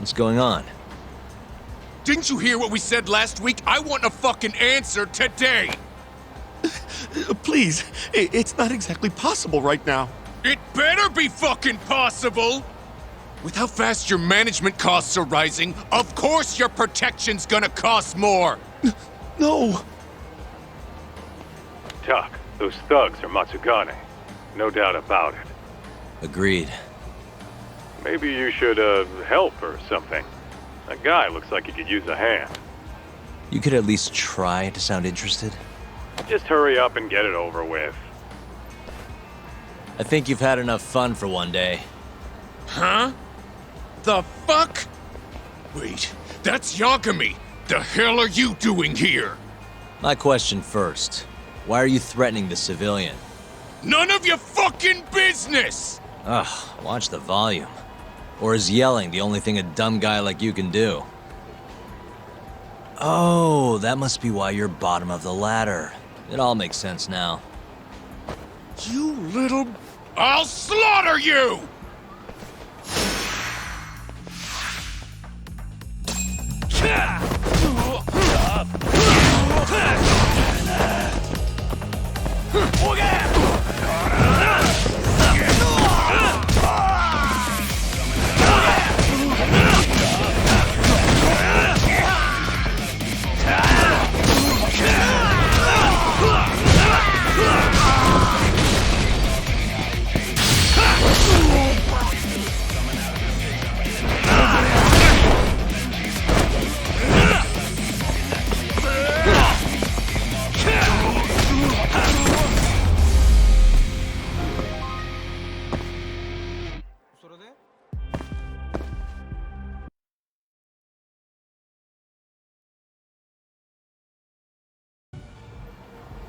What's going on? Didn't you hear what we said last week? I want a fucking answer today! Please, it's not exactly possible right now. It better be fucking possible! With how fast your management costs are rising, of course your protection's gonna cost more! No! Tuck, those thugs are Matsugane. No doubt about it. Agreed. Maybe you should, help or something. That guy looks like he could use a hand. You could at least try to sound interested. Just hurry up and get it over with. I think you've had enough fun for one day. Huh? The fuck? Wait, that's Yagami! The hell are you doing here? My question first. Why are you threatening the civilian? None of your fucking business! Ugh, watch the volume. Or is yelling the only thing a dumb guy like you can do? Oh, that must be why you're bottom of the ladder. It all makes sense now. You little... I'll slaughter you!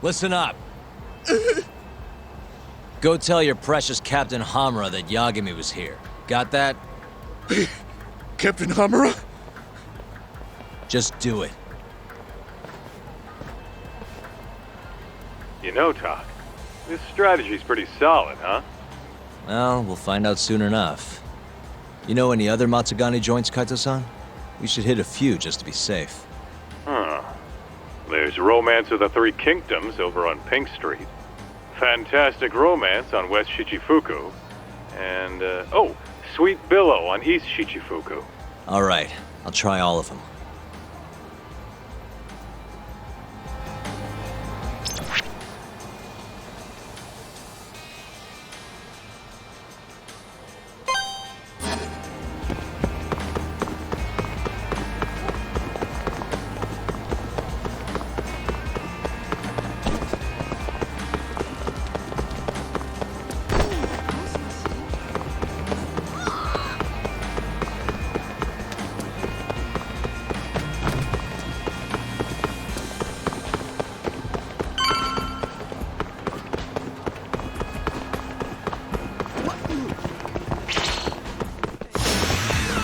Listen up. Go tell your precious Captain Hamura that Yagami was here. Got that? Captain Hamura? Just do it. You know, Tuck, this strategy's pretty solid, huh? Well, we'll find out soon enough. You know any other Matsugane joints, Kaito-san? We should hit a few just to be safe. Huh. There's Romance of the Three Kingdoms over on Pink Street. Fantastic Romance on West Shichifuku. And, oh, Sweet Billow on East Shichifuku. All right, I'll try all of them.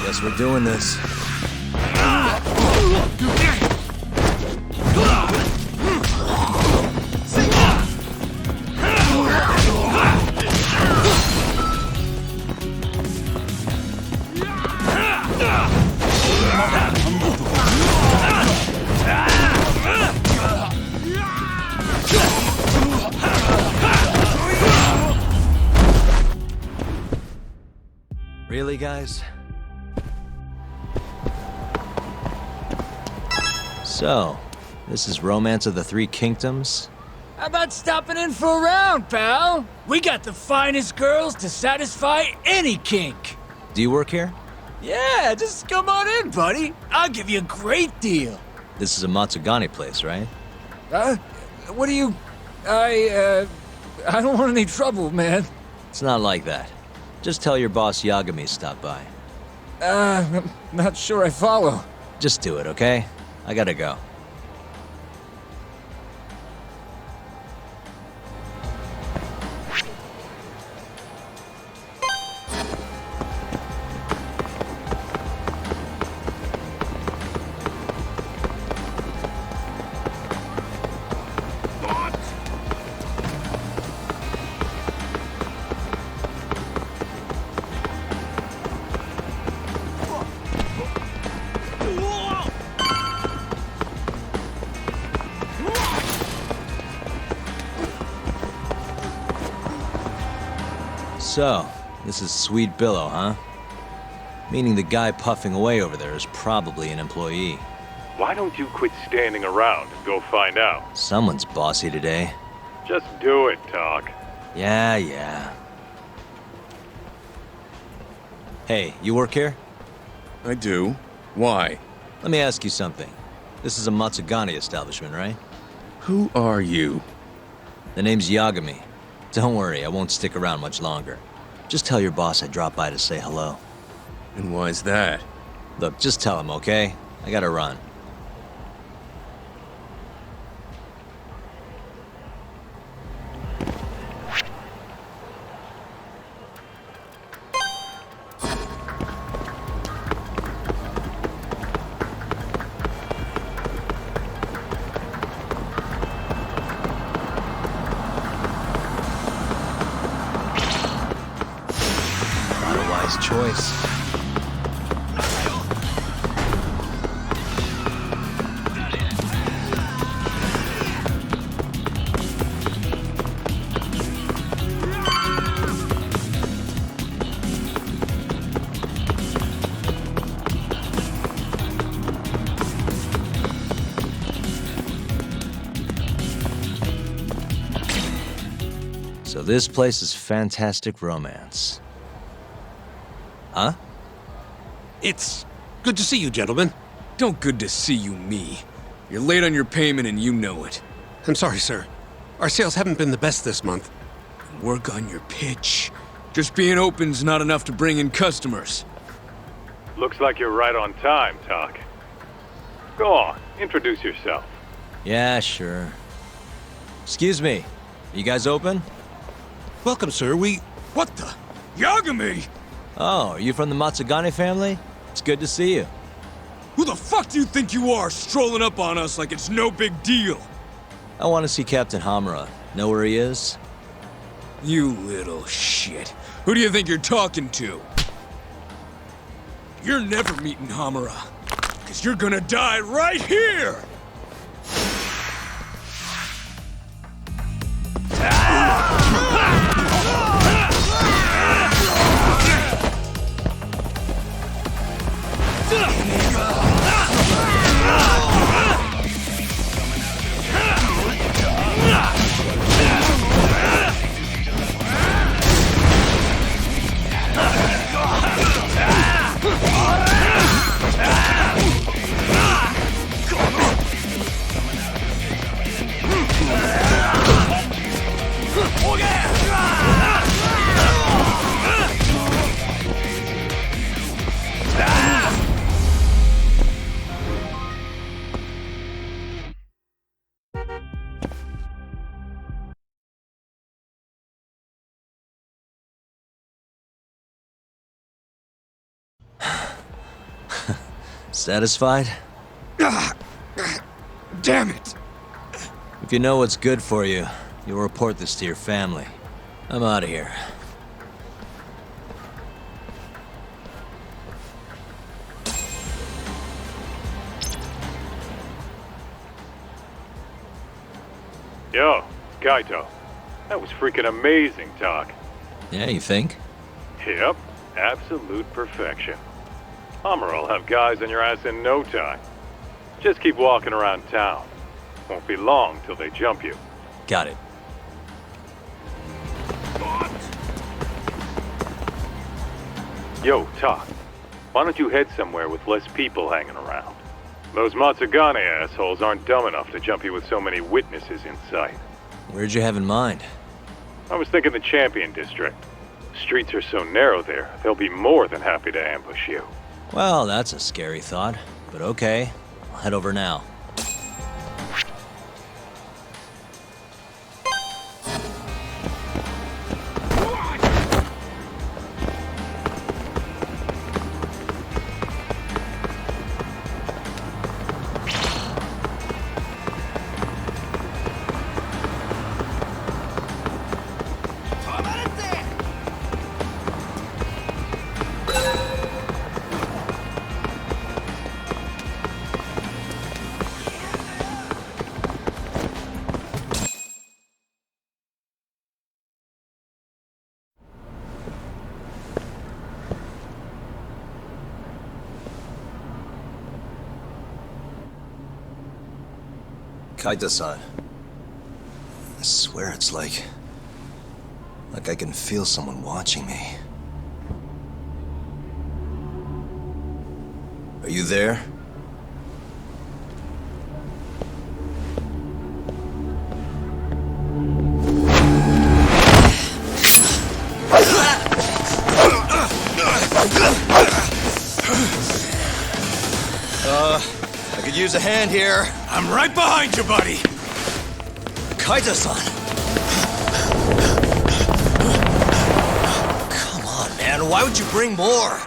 Guess we're doing this. Really, guys? So, this is Romance of the Three Kingdoms? How about stopping in for a round, pal? We got the finest girls to satisfy any kink. Do you work here? Yeah, just come on in, buddy. I'll give you a great deal. This is a Matsugane place, right? What do you... I don't want any trouble, man. It's not like that. Just tell your boss Yagami stopped by. I'm not sure I follow. Just do it, okay? I gotta go. So, this is Sweet Billow, huh? Meaning the guy puffing away over there is probably an employee. Why don't you quit standing around and go find out? Someone's bossy today. Just do it, Talk. Yeah. Hey, you work here? I do. Why? Let me ask you something. This is a Matsugane establishment, right? Who are you? The name's Yagami. Don't worry, I won't stick around much longer. Just tell your boss I dropped by to say hello. And why's that? Look, just tell him, okay? I gotta run. Not a wise choice. So this place is fantastic romance. Huh? It's good to see you, gentlemen. Don't good to see you me. You're late on your payment and you know it. I'm sorry, sir. Our sales haven't been the best this month. Work on your pitch. Just being open's not enough to bring in customers. Looks like you're right on time, Talk. Go on, introduce yourself. Yeah, sure. Excuse me. You guys open? Welcome, sir. What the? Yagami! Oh, are you from the Matsugane family? It's good to see you. Who the fuck do you think you are, strolling up on us like it's no big deal? I want to see Captain Hamura. Know where he is? You little shit. Who do you think you're talking to? You're never meeting Hamura. Cause you're gonna die right here! Satisfied? Damn it! If you know what's good for you, you'll report this to your family. I'm out of here. Yo, Kaito. That was freaking amazing, Talk. Yeah, you think? Yep, absolute perfection. Hamura will have guys on your ass in no time. Just keep walking around town. Won't be long till they jump you. Got it. Yo, Talk. Why don't you head somewhere with less people hanging around? Those Matsugane assholes aren't dumb enough to jump you with so many witnesses in sight. Where'd you have in mind? I was thinking the Champion District. Streets are so narrow there, they'll be more than happy to ambush you. Well, that's a scary thought, but okay. I'll head over now. Kaita-san. I swear it's like I can feel someone watching me. Are you there? I could use a hand here. I'm right behind you, buddy. Kaita-san! Come on, man. Why would you bring more?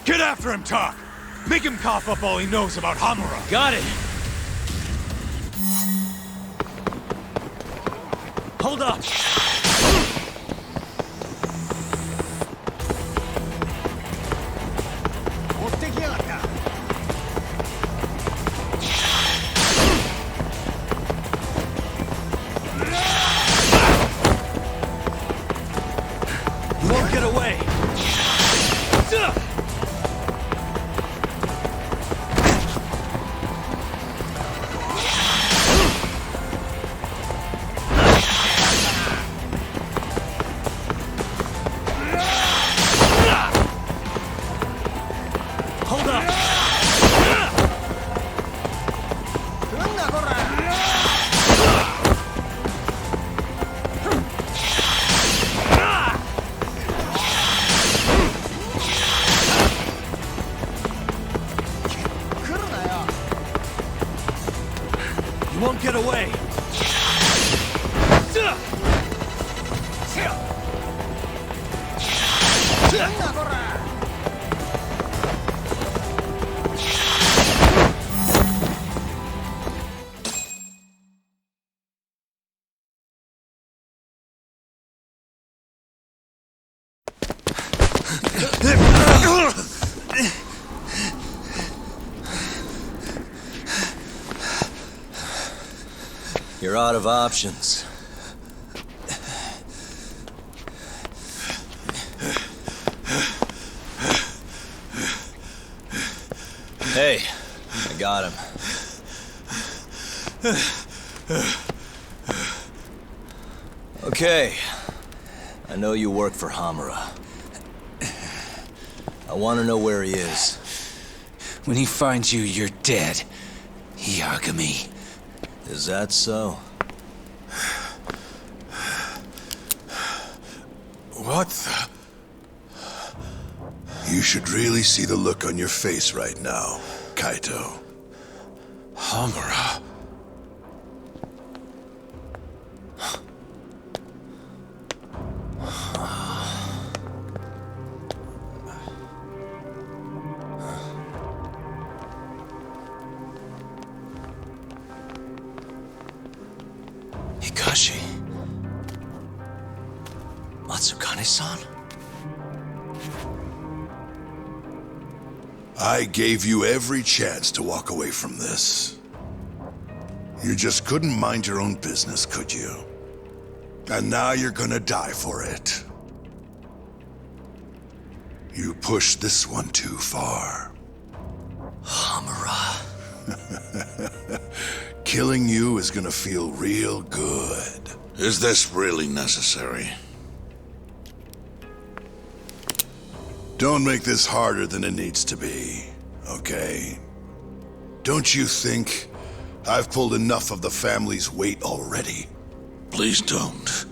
Get after him, Talk! Make him cough up all he knows about Hamura! Got it! Hold up! You won't get away! Hold up! You won't get away! You're out of options. Hey, I got him. Okay, I know you work for Hamura. I want to know where he is. When he finds you, you're dead. Yagami. Is that so? What the? You should really see the look on your face right now, Kaito. Hamura. Hikashi. Matsukane-san? I gave you every chance to walk away from this. You just couldn't mind your own business, could you? And now you're gonna die for it. You pushed this one too far. Hamura. Killing you is gonna feel real good. Is this really necessary? Don't make this harder than it needs to be, okay? Don't you think I've pulled enough of the family's weight already? Please don't.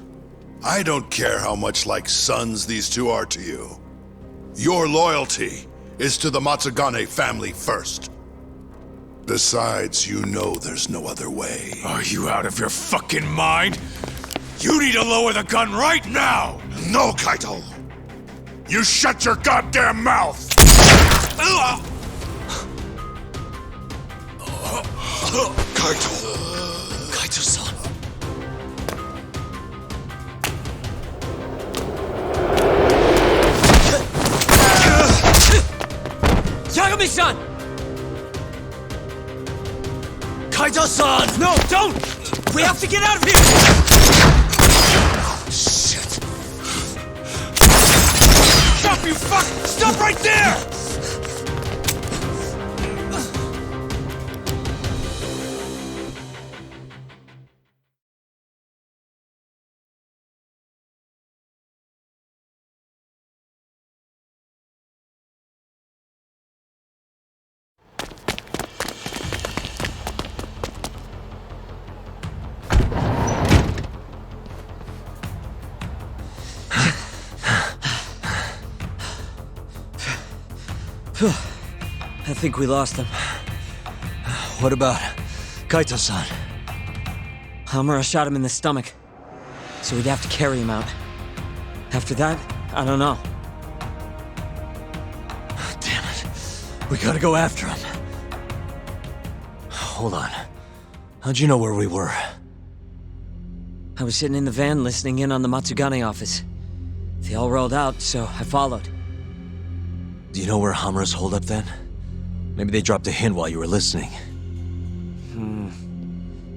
I don't care how much like sons these two are to you. Your loyalty is to the Matsugane family first. Besides, you know there's no other way. Are you out of your fucking mind? You need to lower the gun right now! No, Kaito! You shut your goddamn mouth! Kaito! Kaito-san. Yagami-san! Kaito-san! No, don't! We have to get out of here! Shit. Stop, you fuck! Stop right there! I think we lost him. What about Kaito-san? Hamura shot him in the stomach, so we'd have to carry him out. After that, I don't know. Damn it. We gotta go after him. Hold on. How'd you know where we were? I was sitting in the van listening in on the Matsugane office. They all rolled out, so I followed. Do you know where Hamura's holdup then? Maybe they dropped a hint while you were listening.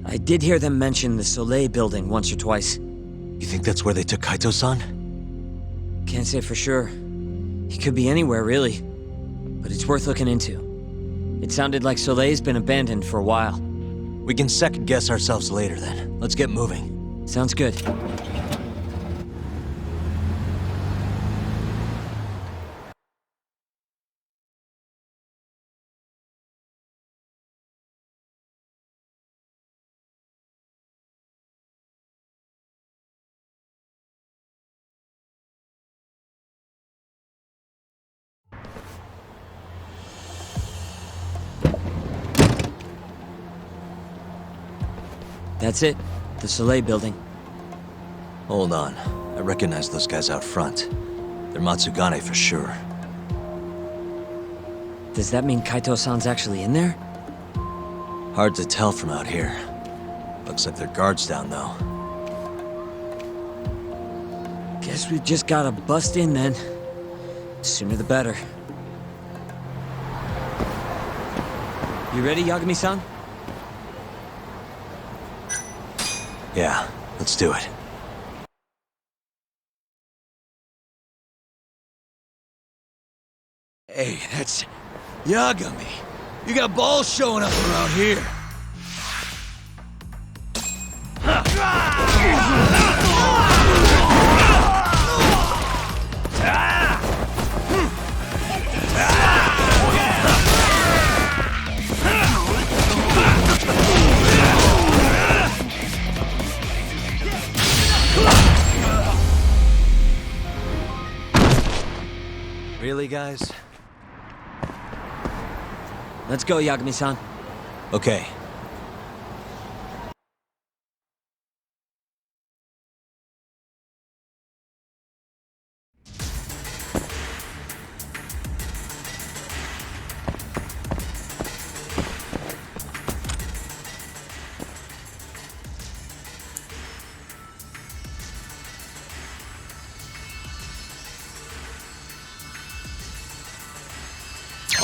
I did hear them mention the Soleil building once or twice. You think that's where they took Kaito-san? Can't say for sure. He could be anywhere, really. But it's worth looking into. It sounded like Soleil's been abandoned for a while. We can second guess ourselves later then. Let's get moving. Sounds good. That's it. The Soleil building. Hold on. I recognize those guys out front. They're Matsugane for sure. Does that mean Kaito-san's actually in there? Hard to tell from out here. Looks like their guard's down though. Guess we just gotta bust in then. Sooner the better. You ready, Yagami-san? Yeah, let's do it. Hey, that's Yagami. You got balls showing up around here. Really, guys? Let's go, Yagami-san. Okay.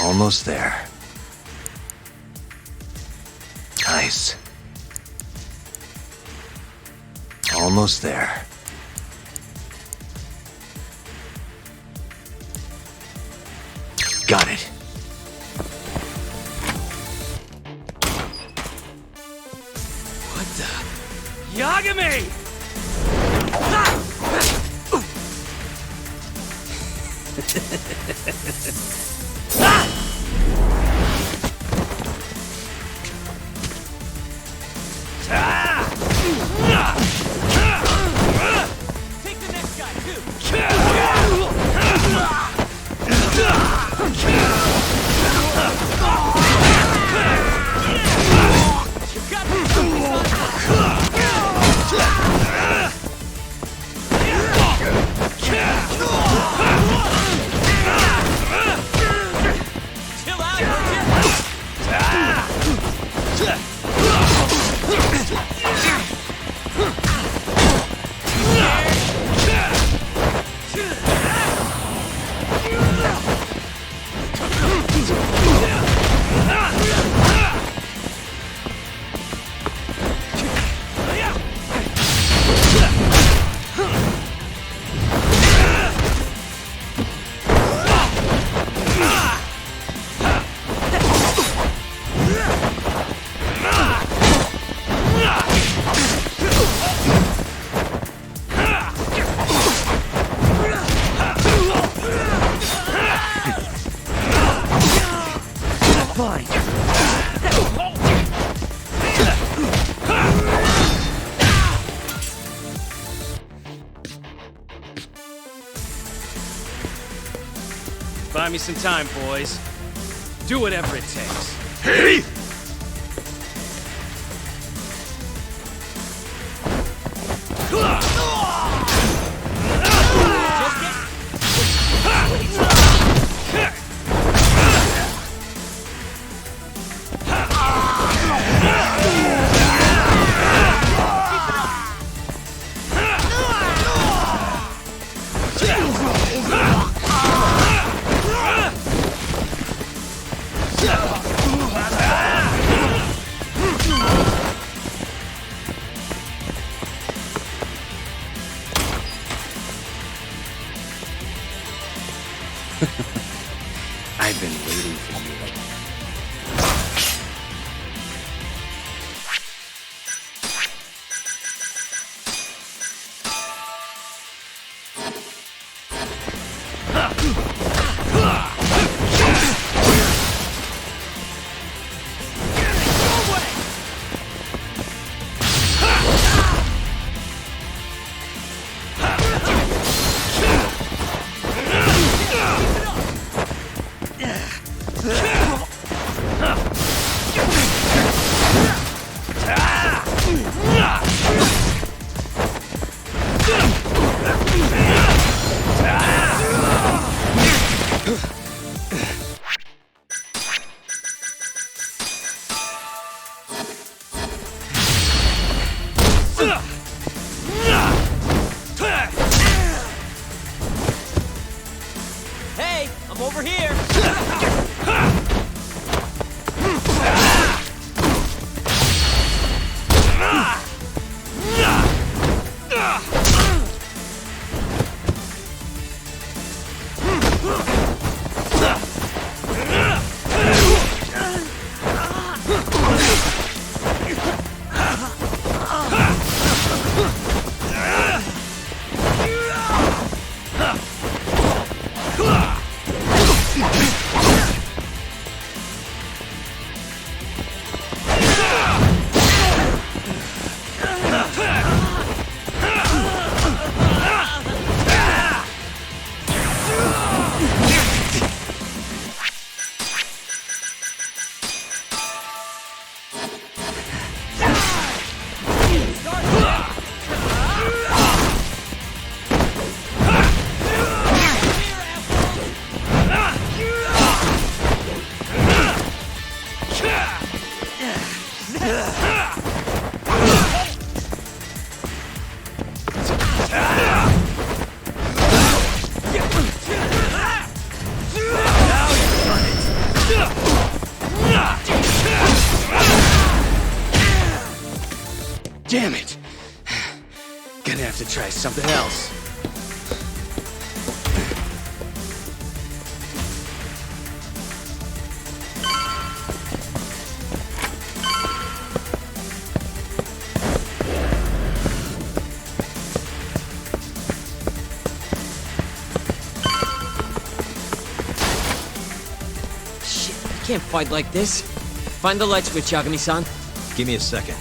Almost there. Nice. Almost there. Got it. What the? Yagami! Take the next guy, too! You got me, chill out, Buy me some time, boys. Do whatever it takes. Hey! I've been waiting for you. Hey, I'm over here! Damn it! Gonna have to try something else. can't fight like this. Find the light switch, Yagami-san. Give me a second.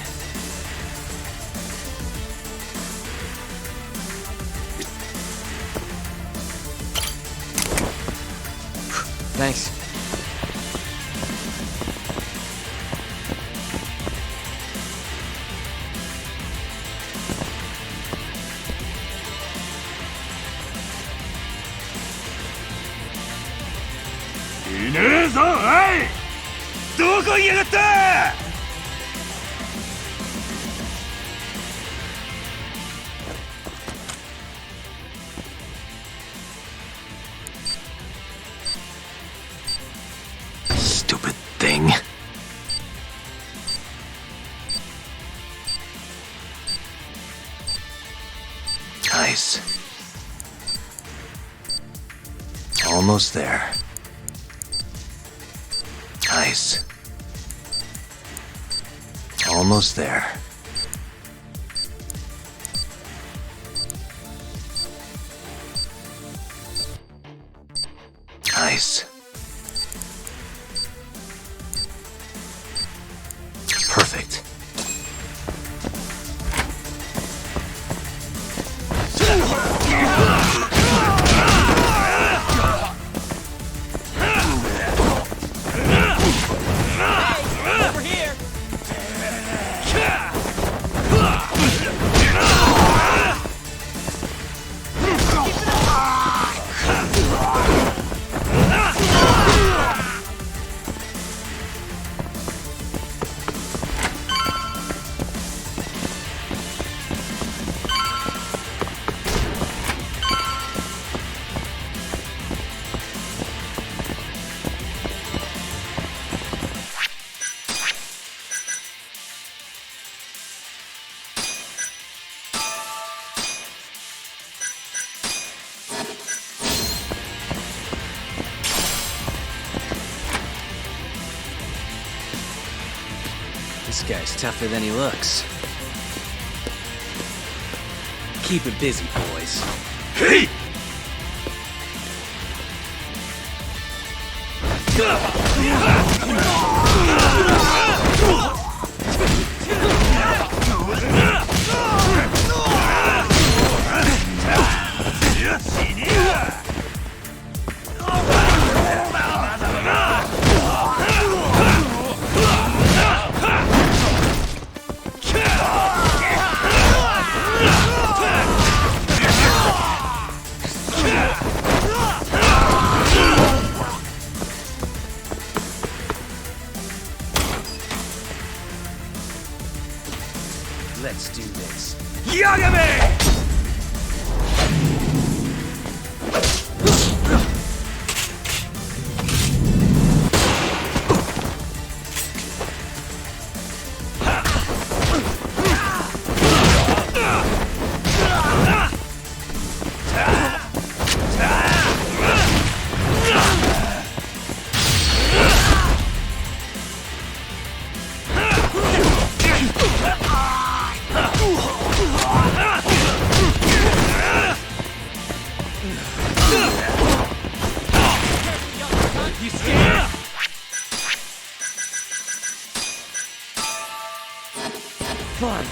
Thanks. Stupid thing. Nice. Almost there. Nice. Almost there. Nice. Perfect. Over here! This guy's tougher than he looks. Keep it busy, boys. Hey! Let's do this. Yagami! You scared? Fun.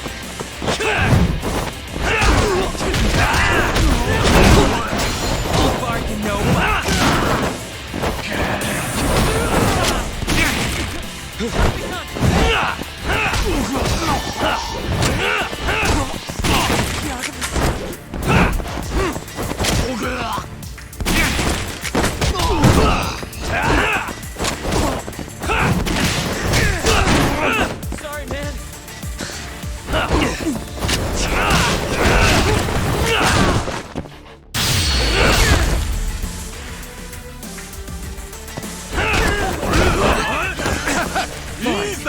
How far you know? Sorry, man. Fun.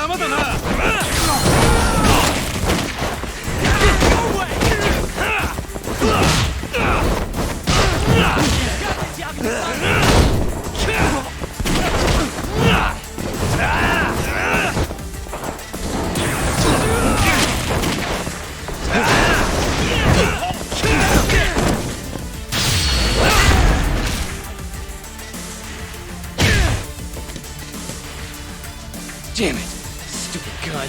Damn it! Stupid gun.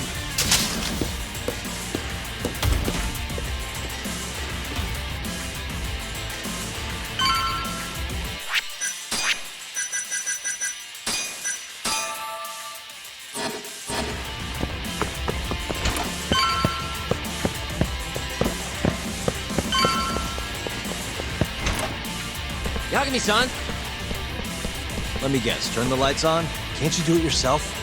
Yagami-san! Let me guess, turn the lights on? Can't you do it yourself?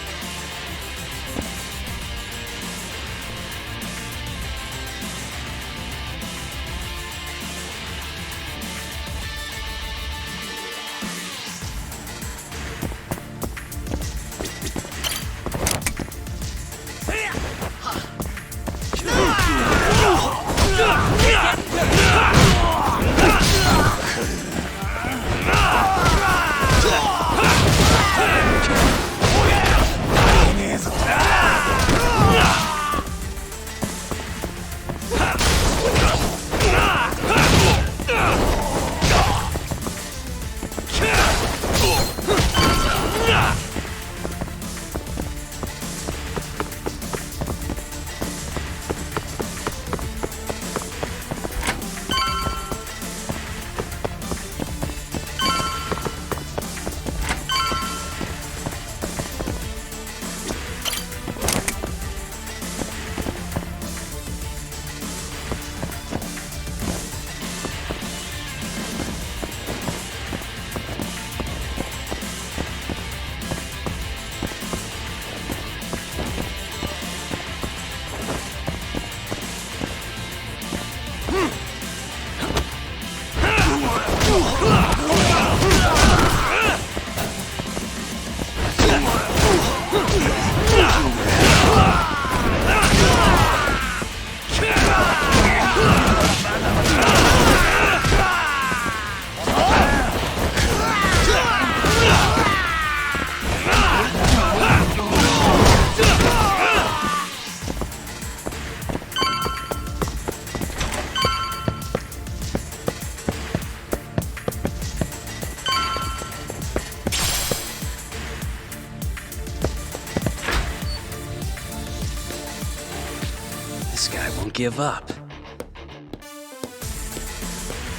This guy won't give up.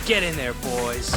Get in there, boys.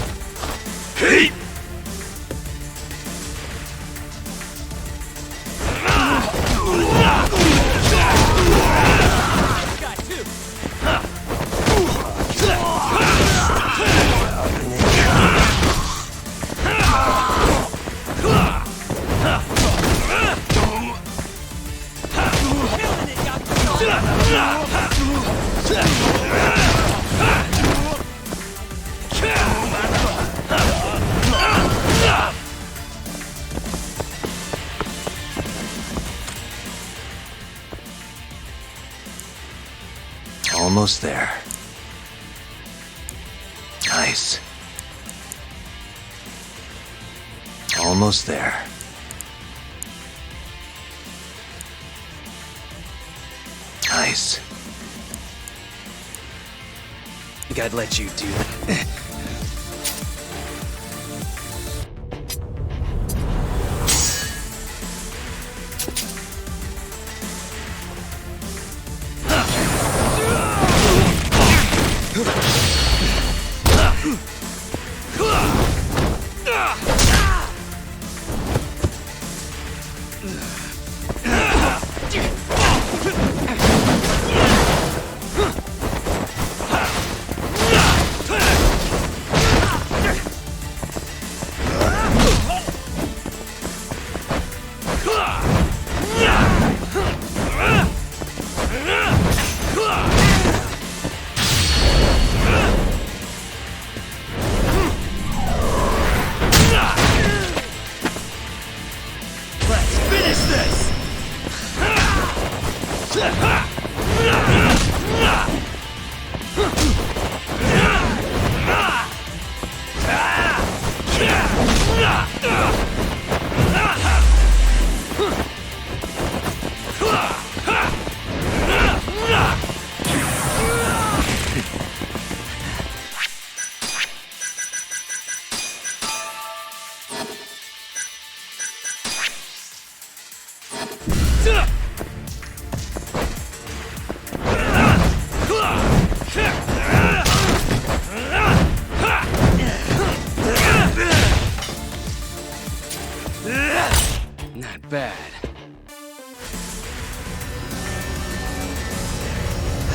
Almost there. Nice. Almost there. Nice. Think I'd let you do that.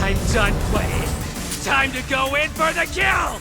I'm done playing. Time to go in for the kill!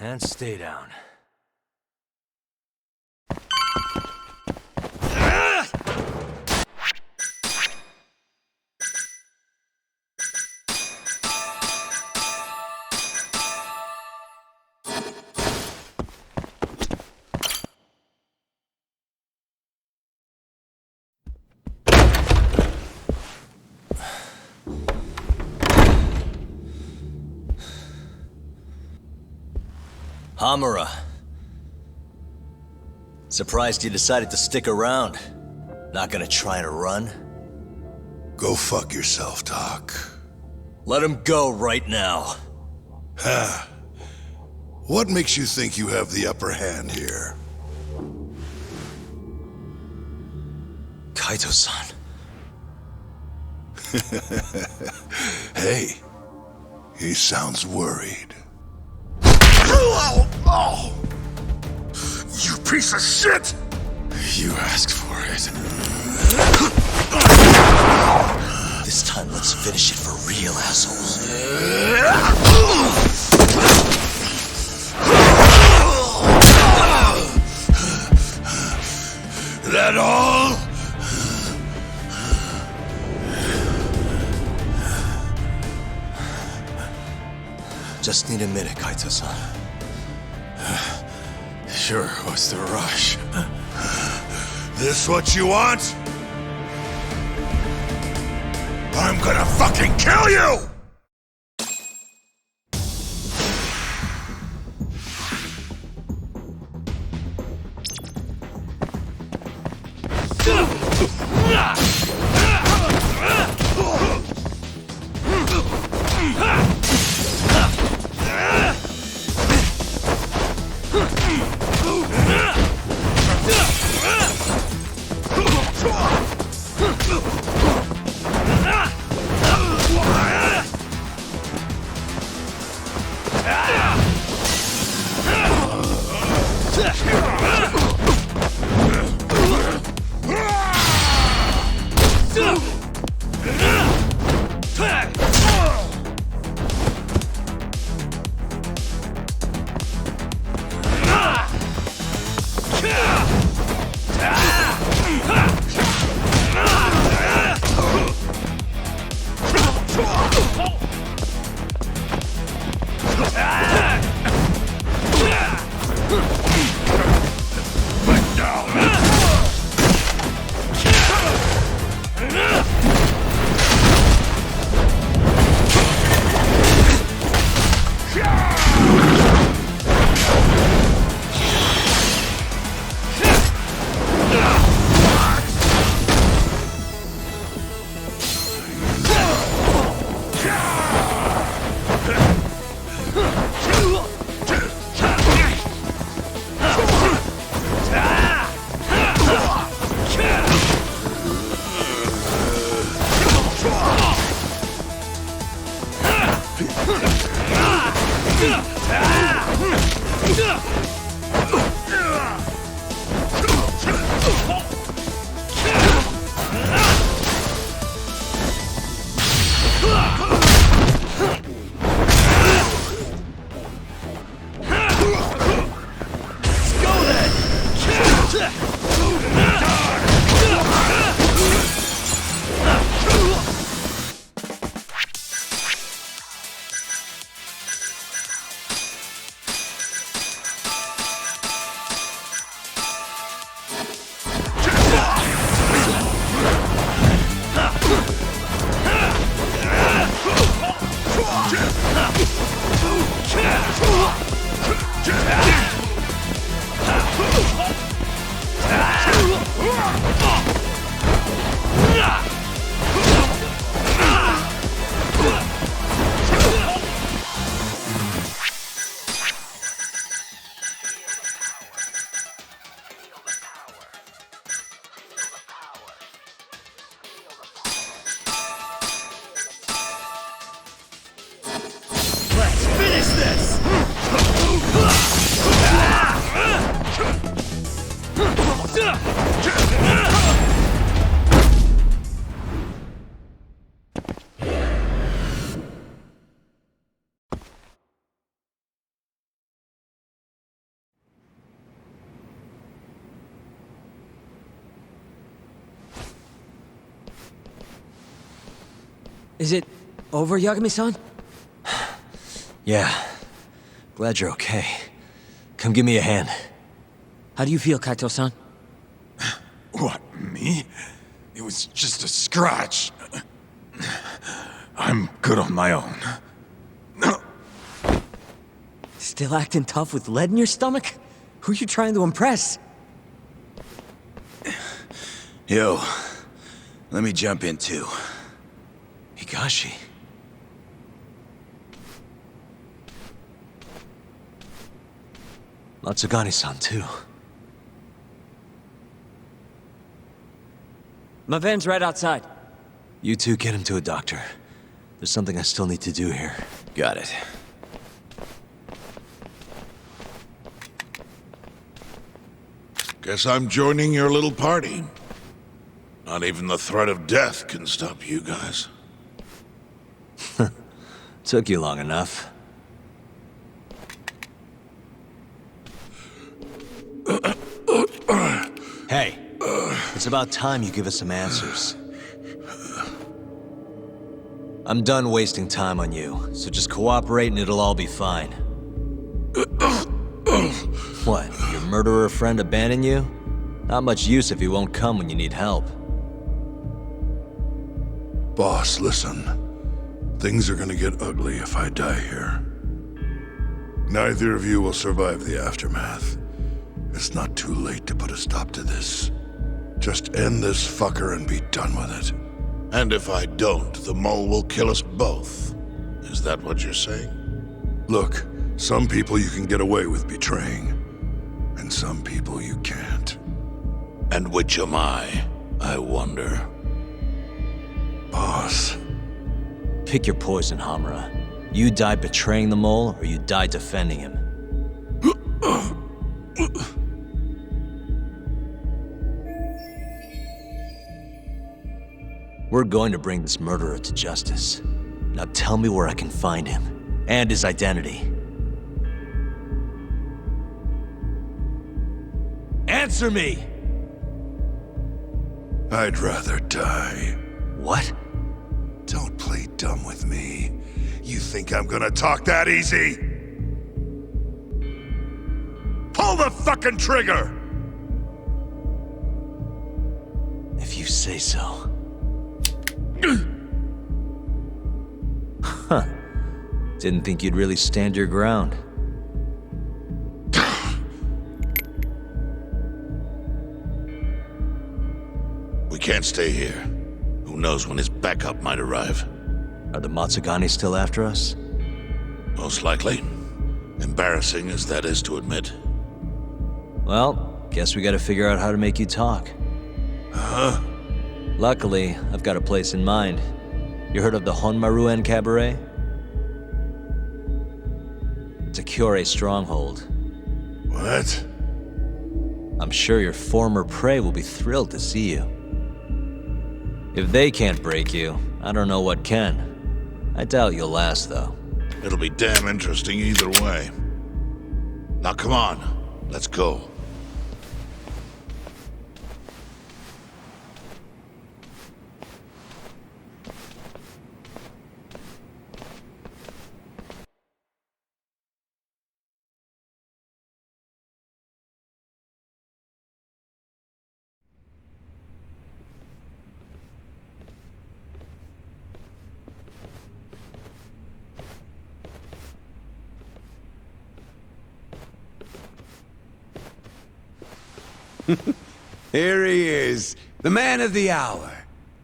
And stay down. Hamura. Surprised you decided to stick around. Not gonna try to run? Go fuck yourself, Doc. Let him go right now. Ha! What makes you think you have the upper hand here? Kaito-san. Hey, he sounds worried. You piece of shit! You asked for it. This time, let's finish it for real, assholes. That all? Just need a minute, Kaito-san. Sure, what's the rush? This what you want? I'm gonna fucking kill you! Is it over, Yagami-san? Yeah. Glad you're okay. Come give me a hand. How do you feel, Kaito-san? What, me? It was just a scratch. I'm good on my own. Still acting tough with lead in your stomach? Who are you trying to impress? Yo, let me jump in too. Higashi. Matsugani-san, too. My van's right outside. You two get him to a doctor. There's something I still need to do here. Got it. Guess I'm joining your little party. Not even the threat of death can stop you guys. Took you long enough. Hey, it's about time you give us some answers. I'm done wasting time on you, so just cooperate and it'll all be fine. What, your murderer friend abandoned you? Not much use if he won't come when you need help. Boss, listen. Things are gonna get ugly if I die here. Neither of you will survive the aftermath. It's not too late to put a stop to this. Just end this fucker and be done with it. And if I don't, the mole will kill us both. Is that what you're saying? Look, some people you can get away with betraying, and some people you can't. And which am I wonder? Boss. Pick your poison, Hamura. You die betraying the mole, or you die defending him. We're going to bring this murderer to justice. Now tell me where I can find him, and his identity. Answer me! I'd rather die. What? Don't play dumb with me. You think I'm gonna talk that easy? Pull the fucking trigger! If you say so. Huh. Didn't think you'd really stand your ground. We can't stay here. Who knows when his backup might arrive? Are the Matsugani still after us? Most likely. Embarrassing as that is to admit. Well, guess we gotta figure out how to make you talk. Huh? Luckily, I've got a place in mind. You heard of the Honmaruen Cabaret? It's a Kyorei stronghold. What? I'm sure your former prey will be thrilled to see you. If they can't break you, I don't know what can. I doubt you'll last, though. It'll be damn interesting either way. Now come on, let's go. Here he is, the man of the hour.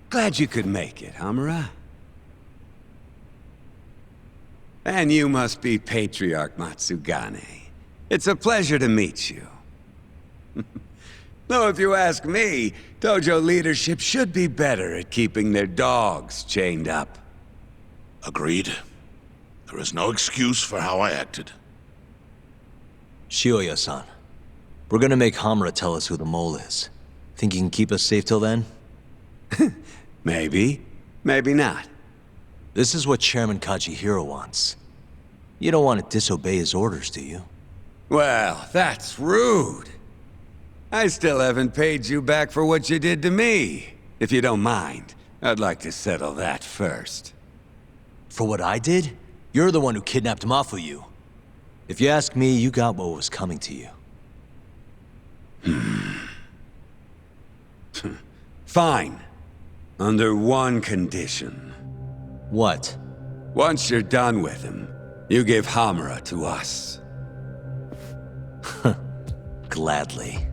Glad you could make it, Hamura. And you must be Patriarch Matsugane. It's a pleasure to meet you. Though if you ask me, dojo leadership should be better at keeping their dogs chained up. Agreed. There is no excuse for how I acted. Shioya-san, we're gonna make Hamura tell us who the mole is. Think you can keep us safe till then? Maybe. Maybe not. This is what Chairman Kajihiro wants. You don't want to disobey his orders, do you? Well, that's rude. I still haven't paid you back for what you did to me. If you don't mind, I'd like to settle that first. For what I did? You're the one who kidnapped Mafuyu. If you ask me, you got what was coming to you. Fine. Under one condition. What? Once you're done with him, you give Hamura to us. Gladly.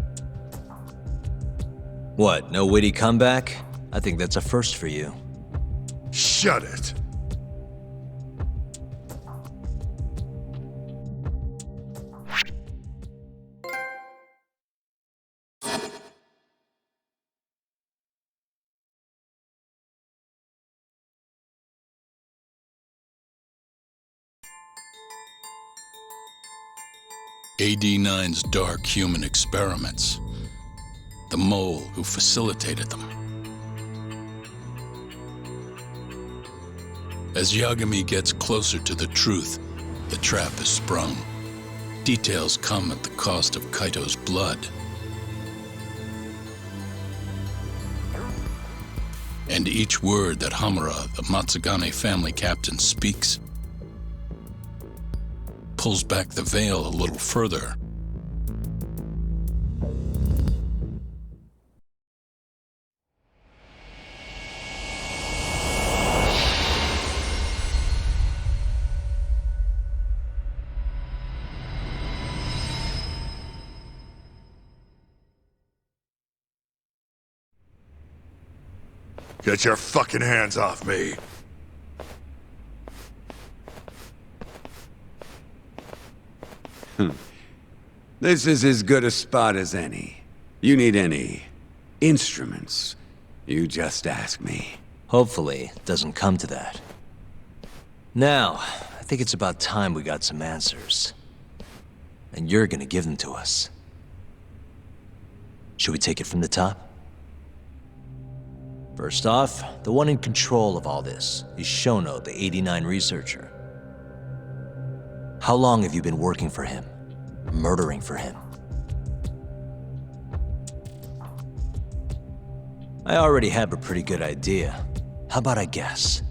What, no witty comeback? I think that's a first for you. Shut it. AD-9's dark human experiments. The mole who facilitated them. As Yagami gets closer to the truth, the trap is sprung. Details come at the cost of Kaito's blood. And each word that Hamura, the Matsugane family captain, speaks pulls back the veil a little further. Get your fucking hands off me. This is as good a spot as any. You need any instruments, you just ask me. Hopefully, it doesn't come to that. Now, I think it's about time we got some answers. And you're gonna give them to us. Should we take it from the top? First off, the one in control of all this is Shono, the 89 researcher. How long have you been working for him? Murdering for him? I already have a pretty good idea. How about I guess?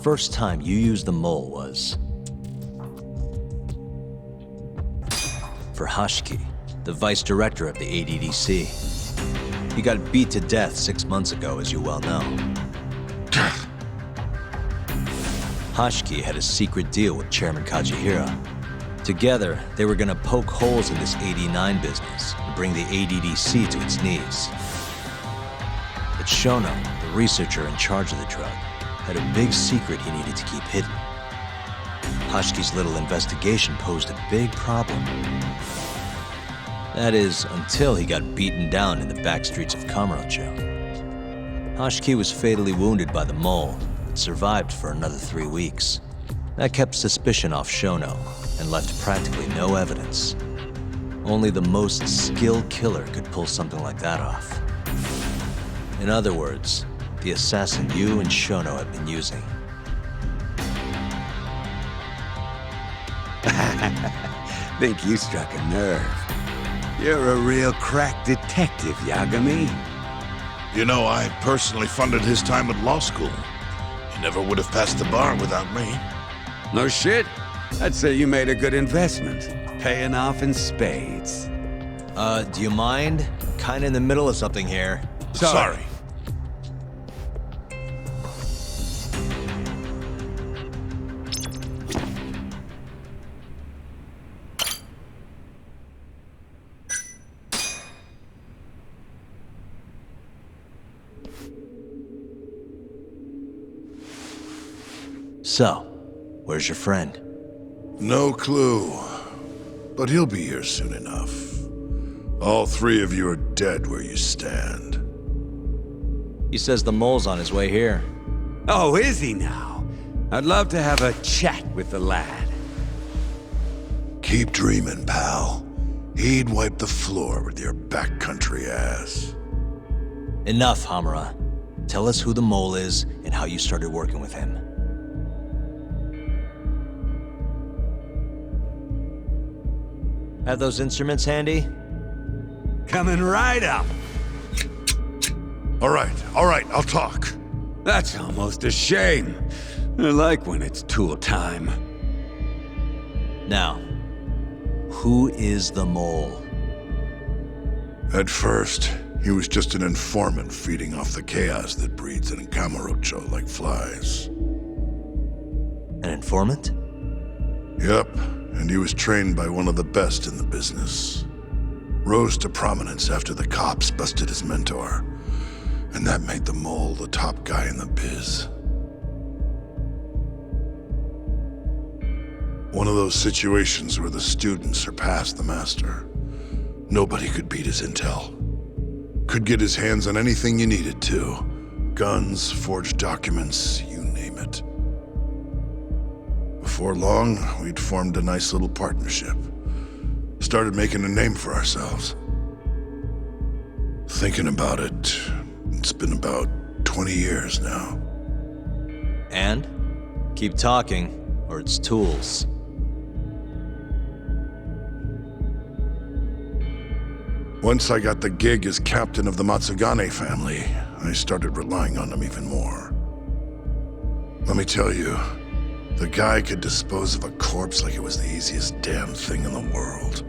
First time you used the mole was for Hashiki, the vice director of the ADDC. He got beat to death 6 months ago, as you well know. Hashiki had a secret deal with Chairman Kajihira. Together, they were gonna poke holes in this 89 business and bring the ADDC to its knees. But Shono, the researcher in charge of the drug, had a big secret he needed to keep hidden. Hashiki's little investigation posed a big problem. That is, until he got beaten down in the back streets of Kamurocho. Hashiki was fatally wounded by the mole, but survived for another 3 weeks. That kept suspicion off Shono, and left practically no evidence. Only the most skilled killer could pull something like that off. In other words, the assassin you and Shono have been using. Think you struck a nerve. You're a real crack detective, Yagami. You know, I personally funded his time at law school. He never would have passed the bar without me. No shit. I'd say you made a good investment. Paying off in spades. Do you mind? Kinda in the middle of something here. Sorry. So, where's your friend? No clue. But he'll be here soon enough. All 3 of you are dead where you stand. He says the mole's on his way here. Oh, is he now? I'd love to have a chat with the lad. Keep dreaming, pal. He'd wipe the floor with your backcountry ass. Enough, Hamura. Tell us who the mole is and how you started working with him. Have those instruments handy? Coming right up. All right, I'll talk. That's almost a shame. I like when it's tool time. Now, who is the mole? At first, he was just an informant feeding off the chaos that breeds in Camarocho like flies. An informant? Yep, and he was trained by one of the best in the business. Rose to prominence after the cops busted his mentor, and that made the mole the top guy in the biz. One of those situations where the student surpassed the master. Nobody could beat his intel. Could get his hands on anything you needed to. Guns, forged documents, you name it. Before long, we'd formed a nice little partnership. Started making a name for ourselves. Thinking about it, it's been about 20 years now. And? Keep talking, or it's tools. Once I got the gig as captain of the Matsugane family, I started relying on him even more. Let me tell you, the guy could dispose of a corpse like it was the easiest damn thing in the world.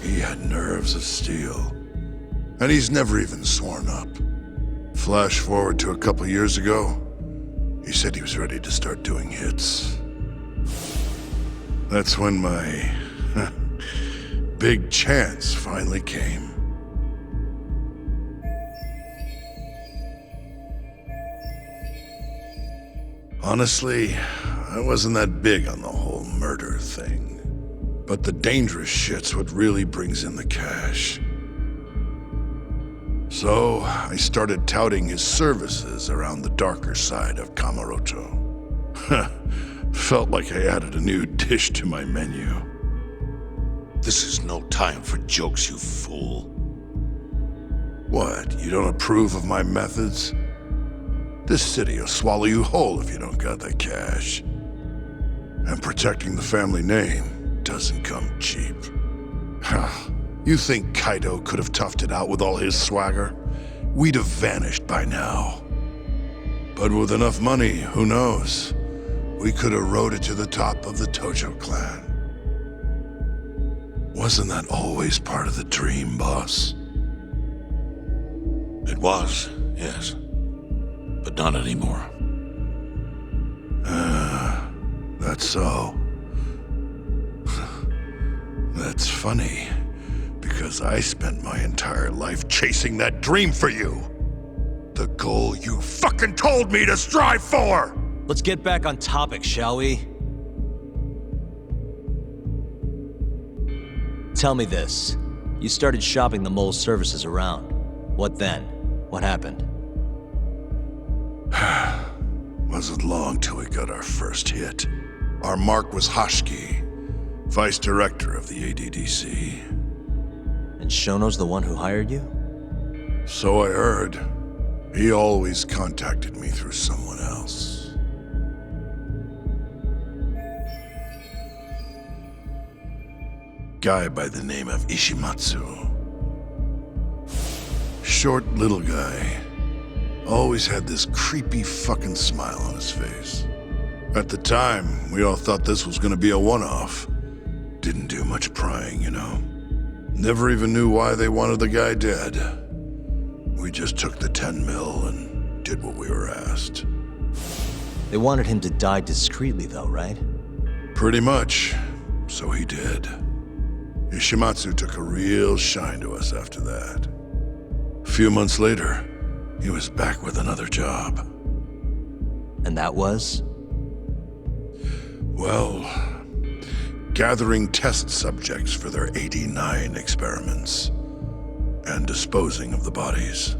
He had nerves of steel. And he's never even sworn up. Flash forward to a couple years ago, he said he was ready to start doing hits. That's when my big chance finally came. Honestly, I wasn't that big on the whole murder thing. But the dangerous shit's what really brings in the cash. So, I started touting his services around the darker side of Camarocho. Felt like I added a new dish to my menu. This is no time for jokes, you fool. What, you don't approve of my methods? This city will swallow you whole if you don't got that cash. And protecting the family name doesn't come cheap. You think Kaito could have toughed it out with all his swagger? We'd have vanished by now. But with enough money, who knows? We could have rode it to the top of the Tojo clan. Wasn't that always part of the dream, boss? It was, yes. But not anymore. That's so. That's funny. Because I spent my entire life chasing that dream for you. The goal you fucking told me to strive for! Let's get back on topic, shall we? Tell me this. You started shopping the mole's services around. What then? What happened? Wasn't long till we got our first hit. Our mark was Hashki, vice director of the ADDC. And Shono's the one who hired you? So I heard. He always contacted me through someone else. Guy by the name of Ishimatsu. Short little guy. Always had this creepy fucking smile on his face. At the time, we all thought this was gonna be a one-off. Didn't do much prying, you know. Never even knew why they wanted the guy dead. We just took the 10 mil and did what we were asked. They wanted him to die discreetly though, right? Pretty much. So he did. Ishimatsu took a real shine to us after that. A few months later, he was back with another job. And that was? Well, gathering test subjects for their 89 experiments, and disposing of the bodies.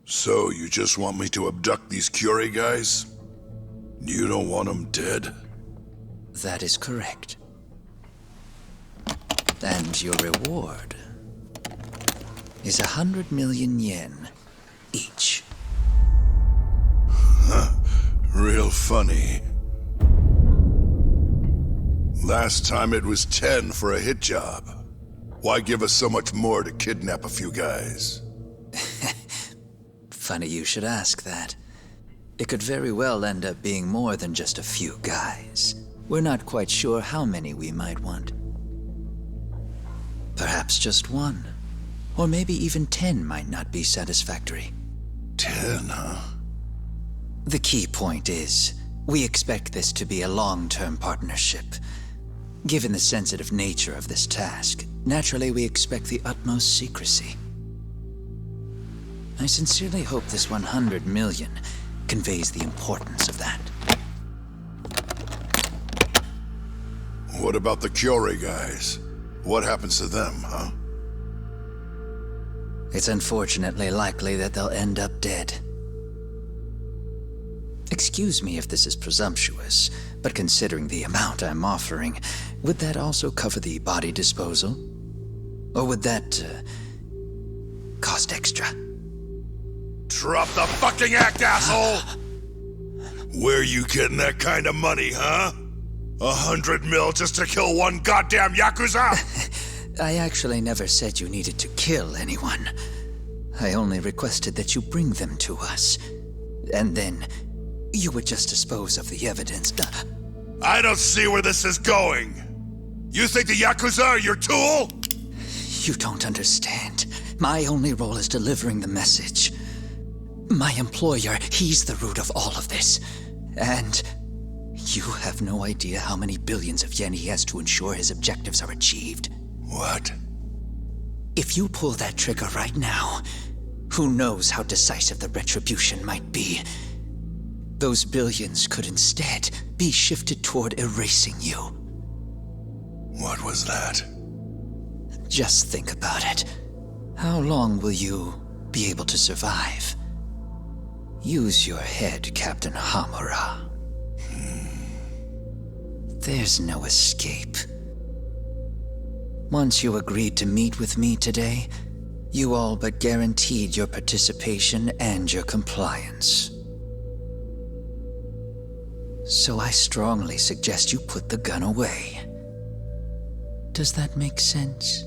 So, you just want me to abduct these Curie guys? You don't want him dead? That is correct. And your reward is 100 million yen each. Real funny. Last time it was 10 for a hit job. Why give us so much more to kidnap a few guys? Funny you should ask that. It could very well end up being more than just a few guys. We're not quite sure how many we might want. Perhaps just one. Or maybe even 10 might not be satisfactory. 10, huh? The key point is, we expect this to be a long-term partnership. Given the sensitive nature of this task, naturally we expect the utmost secrecy. I sincerely hope this 100 million conveys the importance of that. What about the Kyori guys? What happens to them, huh? It's unfortunately likely that they'll end up dead. Excuse me if this is presumptuous, but considering the amount I'm offering, would that also cover the body disposal? Or would that, cost extra? Drop the fucking act, asshole! Where you getting that kind of money, huh? 100 mil just to kill one goddamn Yakuza? I actually never said you needed to kill anyone. I only requested that you bring them to us. And then you would just dispose of the evidence. I don't see where this is going. You think the Yakuza are your tool? You don't understand. My only role is delivering the message. My employer, he's the root of all of this. And you have no idea how many billions of yen he has to ensure his objectives are achieved. What? If you pull that trigger right now, who knows how decisive the retribution might be. Those billions could instead be shifted toward erasing you. What was that? Just think about it. How long will you be able to survive? Use your head, Captain Hamura. There's no escape. Once you agreed to meet with me today, you all but guaranteed your participation and your compliance. So I strongly suggest you put the gun away. Does that make sense?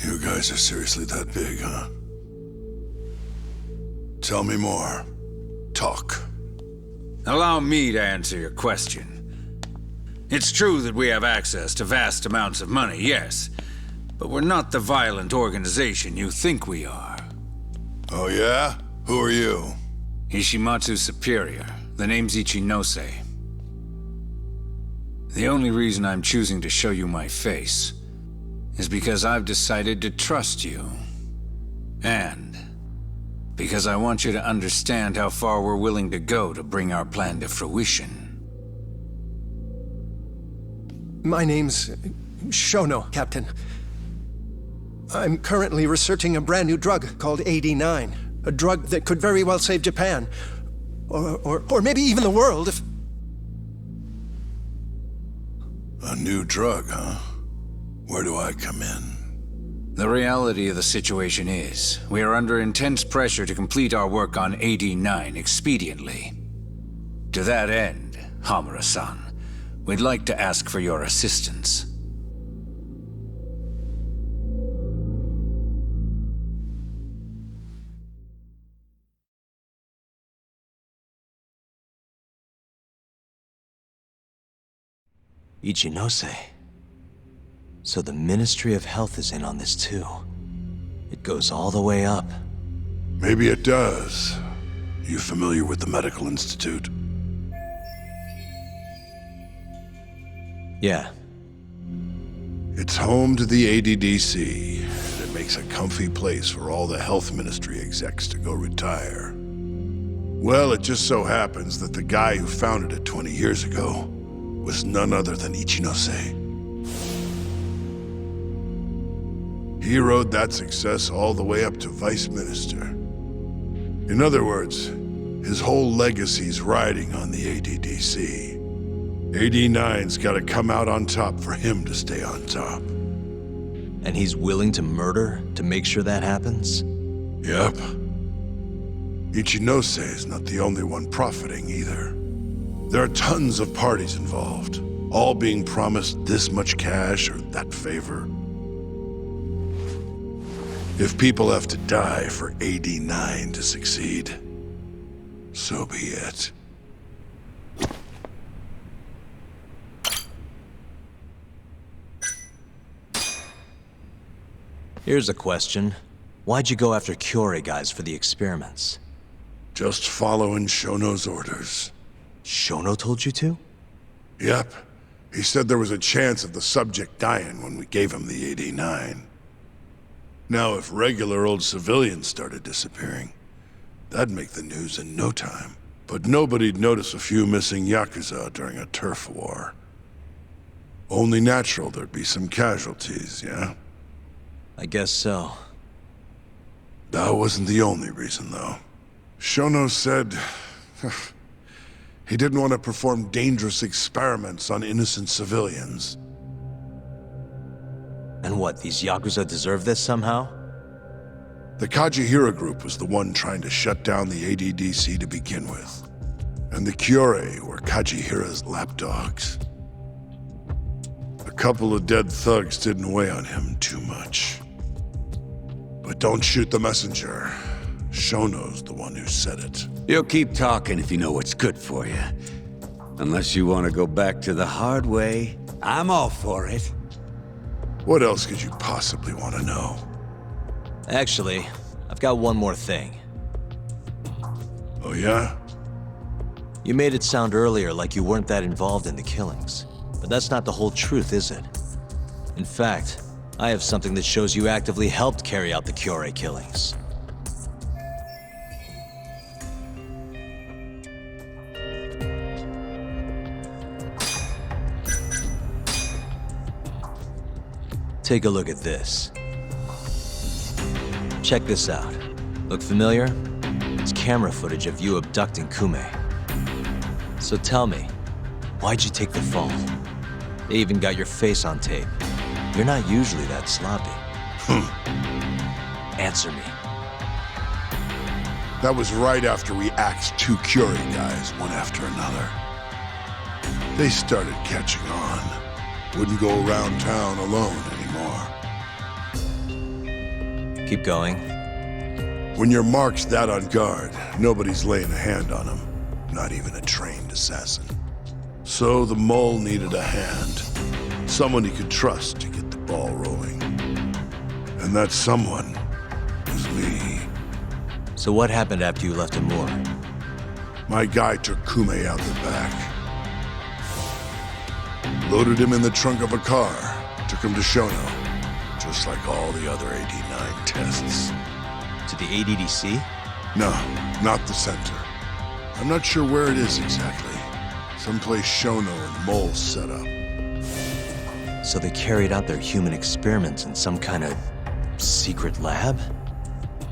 You guys are seriously that big, huh? Tell me more. Talk. Allow me to answer your question. It's true that we have access to vast amounts of money, yes. But we're not the violent organization you think we are. Oh yeah? Who are you? Ishimatsu's superior. The name's Ichinose. The only reason I'm choosing to show you my face is because I've decided to trust you. And because I want you to understand how far we're willing to go to bring our plan to fruition. My name's Shono, Captain. I'm currently researching a brand new drug called AD9. A drug that could very well save Japan. Or maybe even the world if... A new drug, huh? Where do I come in? The reality of the situation is, we are under intense pressure to complete our work on AD9 expediently. To that end, Hamura-san, we'd like to ask for your assistance. Ichinose. So the Ministry of Health is in on this too. It goes all the way up. Maybe it does. You familiar with the Medical Institute? Yeah. It's home to the ADDC, and it makes a comfy place for all the Health Ministry execs to go retire. Well, it just so happens that the guy who founded it 20 years ago was none other than Ichinose. He rode that success all the way up to Vice Minister. In other words, his whole legacy's riding on the ADDC. AD9's gotta come out on top for him to stay on top. And he's willing to murder to make sure that happens? Yep. Ichinose is not the only one profiting either. There are tons of parties involved, all being promised this much cash or that favor. If people have to die for AD9 to succeed, so be it. Here's a question. Why'd you go after Kyorei guys for the experiments? Just following Shono's orders. Shono told you to? Yep. He said there was a chance of the subject dying when we gave him the AD9. Now, if regular old civilians started disappearing, that'd make the news in no time. But nobody'd notice a few missing Yakuza during a turf war. Only natural there'd be some casualties, yeah? I guess so. That wasn't the only reason, though. Shono said he didn't want to perform dangerous experiments on innocent civilians. And what, these Yakuza deserve this somehow? The Kajihira group was the one trying to shut down the ADDC to begin with. And the Kyorei were Kajihira's lapdogs. A couple of dead thugs didn't weigh on him too much. But don't shoot the messenger. Shono's the one who said it. You'll keep talking if you know what's good for you. Unless you want to go back to the hard way, I'm all for it. What else could you possibly want to know? Actually, I've got one more thing. Oh yeah? You made it sound earlier like you weren't that involved in the killings. But that's not the whole truth, is it? In fact, I have something that shows you actively helped carry out the Kyorei killings. Take a look at this. Check this out. Look familiar? It's camera footage of you abducting Kume. So tell me, why'd you take the fall? They even got your face on tape. You're not usually that sloppy. Answer me. That was right after we axed two Kyorei guys, one after another. They started catching on. Wouldn't go around town alone anymore. Keep going. When your mark's that on guard, nobody's laying a hand on him. Not even a trained assassin. So the mole needed a hand. Someone he could trust to get the ball rolling. And that someone was me. So what happened after you left Hamura? My guy took Kume out the back. Loaded him in the trunk of a car. Took him to Shono. Just like all the other AD9 tests. To the ADDC? No, not the center. I'm not sure where it is exactly. Someplace Shono and Mole set up. So they carried out their human experiments in some kind of secret lab?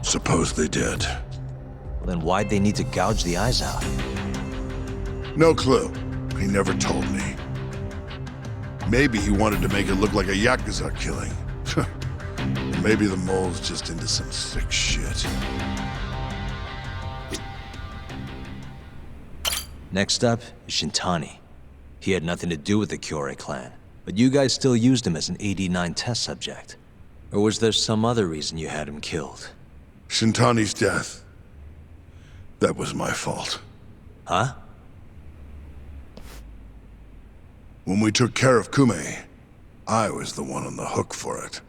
Suppose they did. Well, then why'd they need to gouge the eyes out? No clue. He never told me. Maybe he wanted to make it look like a Yakuza killing. Maybe the mole's just into some sick shit. Next up is Shintani. He had nothing to do with the Kyorei clan, but you guys still used him as an AD9 test subject. Or was there some other reason you had him killed? Shintani's death. That was my fault. Huh? When we took care of Kume, I was the one on the hook for it.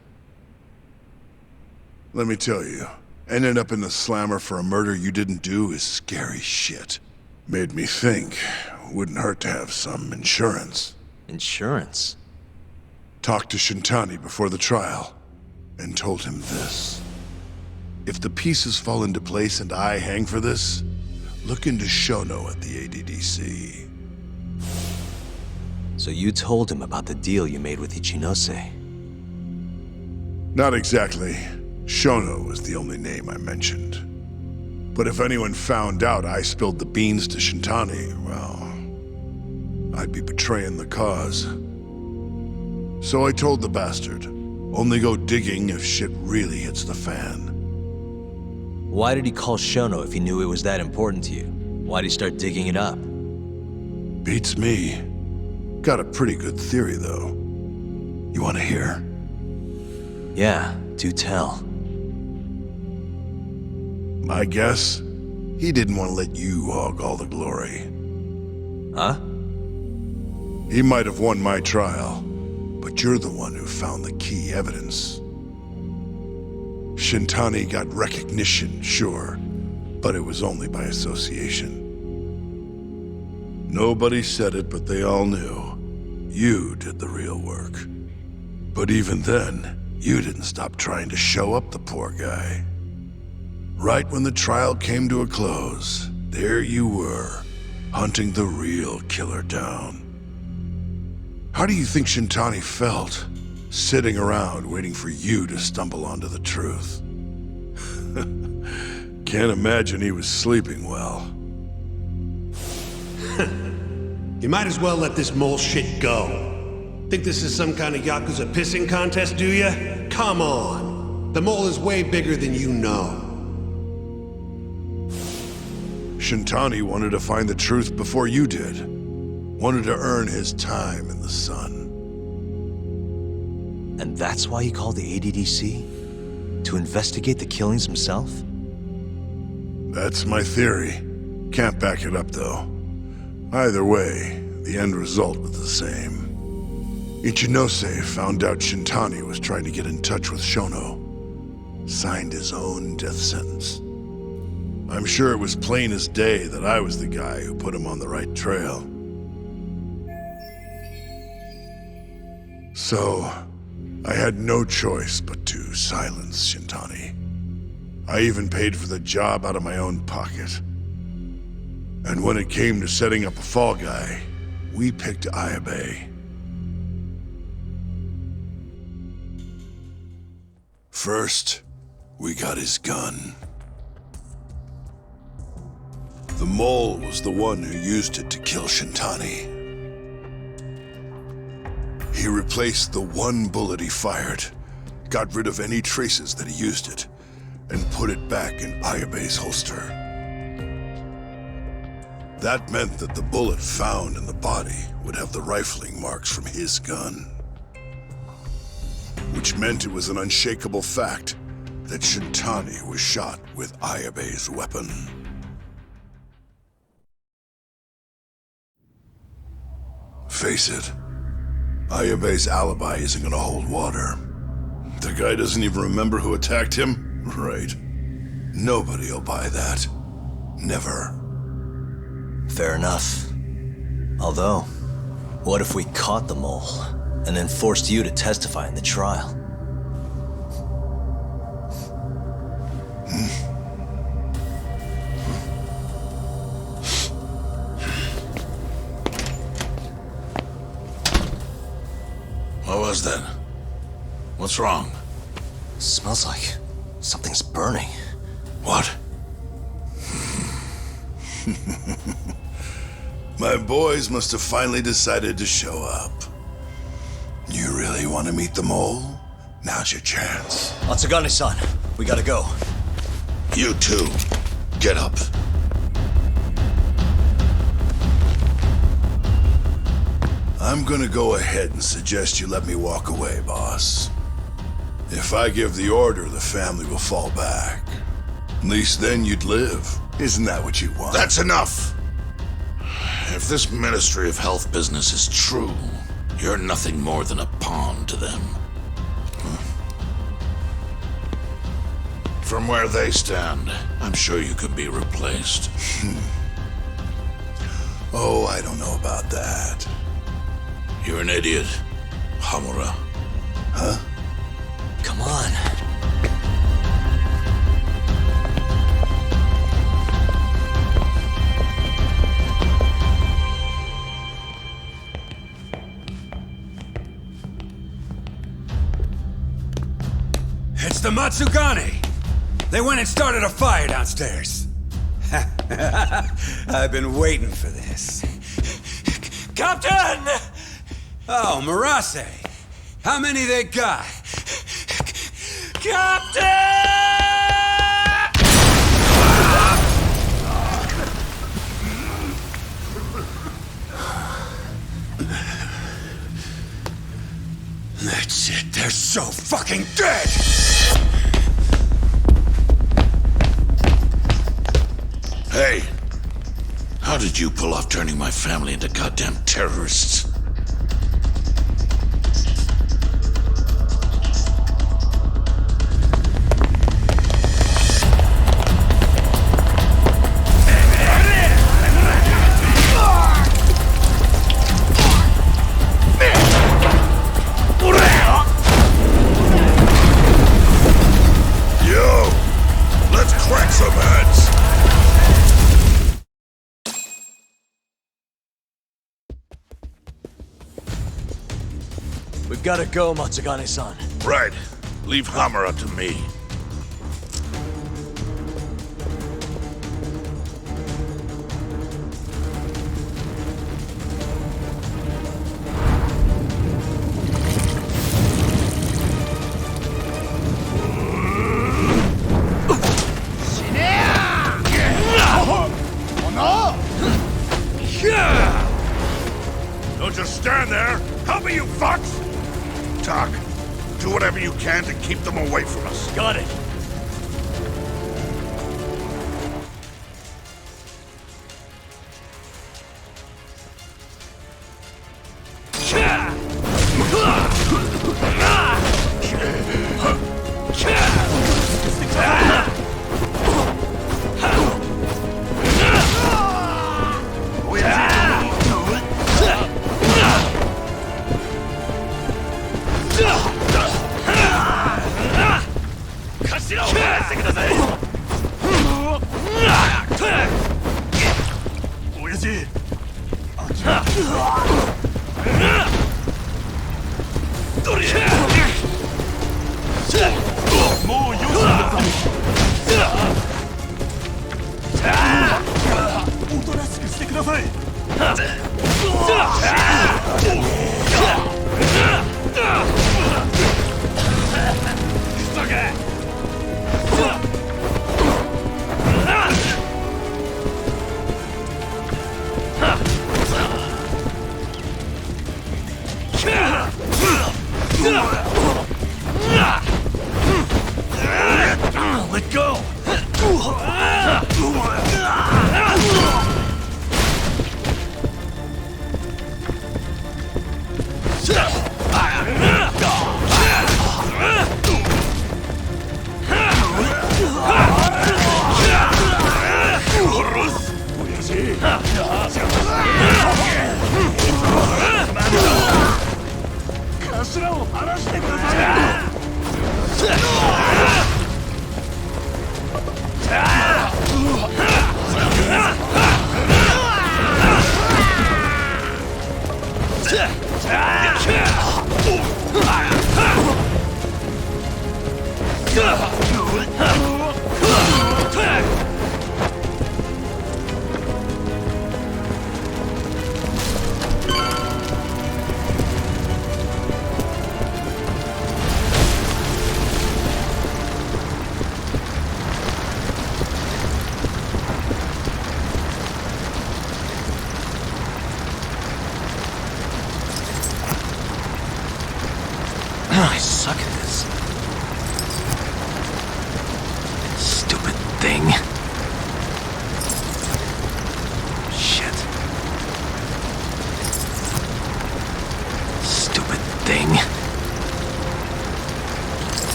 Let me tell you, ending up in the slammer for a murder you didn't do is scary shit. Made me think, wouldn't hurt to have some insurance. Insurance? Talked to Shintani before the trial, and told him this. If the pieces fall into place and I hang for this, look into Shono at the ADDC. So So you told him about the deal you made with Ichinose? Not exactly. Shono was the only name I mentioned. But if anyone found out I spilled the beans to Shintani, well, I'd be betraying the cause. So I told the bastard, only go digging if shit really hits the fan. Why did he call Shono if he knew it was that important to you? Why'd he start digging it up? Beats me. Got a pretty good theory, though. You want to hear? Yeah, do tell. My guess? He didn't want to let you hog all the glory. Huh? He might have won my trial, but you're the one who found the key evidence. Shintani got recognition, sure, but it was only by association. Nobody said it, but they all knew. You did the real work. But even then, you didn't stop trying to show up the poor guy. Right when the trial came to a close, there you were, hunting the real killer down. How do you think Shintani felt, sitting around waiting for you to stumble onto the truth? Can't imagine he was sleeping well. You might as well let this mole shit go. Think this is some kind of Yakuza pissing contest, do ya? Come on. The mole is way bigger than you know. Shintani wanted to find the truth before you did. Wanted to earn his time in the sun. And that's why he called the ADDC? To investigate the killings himself? That's my theory. Can't back it up, though. Either way, the end result was the same. Ichinose found out Shintani was trying to get in touch with Shono. Signed his own death sentence. I'm sure it was plain as day that I was the guy who put him on the right trail. So, I had no choice but to silence Shintani. I even paid for the job out of my own pocket. And when it came to setting up a fall guy, we picked Ayabe. First, we got his gun. The mole was the one who used it to kill Shintani. He replaced the one bullet he fired, got rid of any traces that he used it, and put it back in Ayabe's holster. That meant that the bullet found in the body would have the rifling marks from his gun. Which meant it was an unshakable fact that Shintani was shot with Ayabe's weapon. Face it, Ayabe's alibi isn't gonna hold water. The guy doesn't even remember who attacked him? Right. Nobody'll buy that. Never. Fair enough. Although, what if we caught the mole, and then forced you to testify in the trial? What was that? What's wrong? Smells like something's burning. What? My boys must have finally decided to show up. You really want to meet the mole? Now's your chance. Atsugane-san, we gotta go. You too. Get up. I'm gonna go ahead and suggest you let me walk away, boss. If I give the order, the family will fall back. At least then you'd live. Isn't that what you want? That's enough! If this Ministry of Health business is true, you're nothing more than a pawn to them. From where they stand, I'm sure you can be replaced. Oh, I don't know about that. You're an idiot, Hamura. Huh? Come on. the Matsugane! They went and started a fire downstairs. I've been waiting for this. Captain! Oh, Murase. How many they got? Captain! That's it. They're so fucking dead! Hey, how did you pull off turning my family into goddamn terrorists? Yo, let's crack some heads! We've gotta go, Matsugane-san. Right. Leave Hamura to me. Don't just stand there! Help me, you fucks! Talk. Do whatever you can to keep them away from us. Got it. Let go! I suck at this. Stupid thing. Shit. Stupid thing.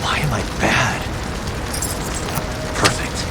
Why am I bad? Perfect.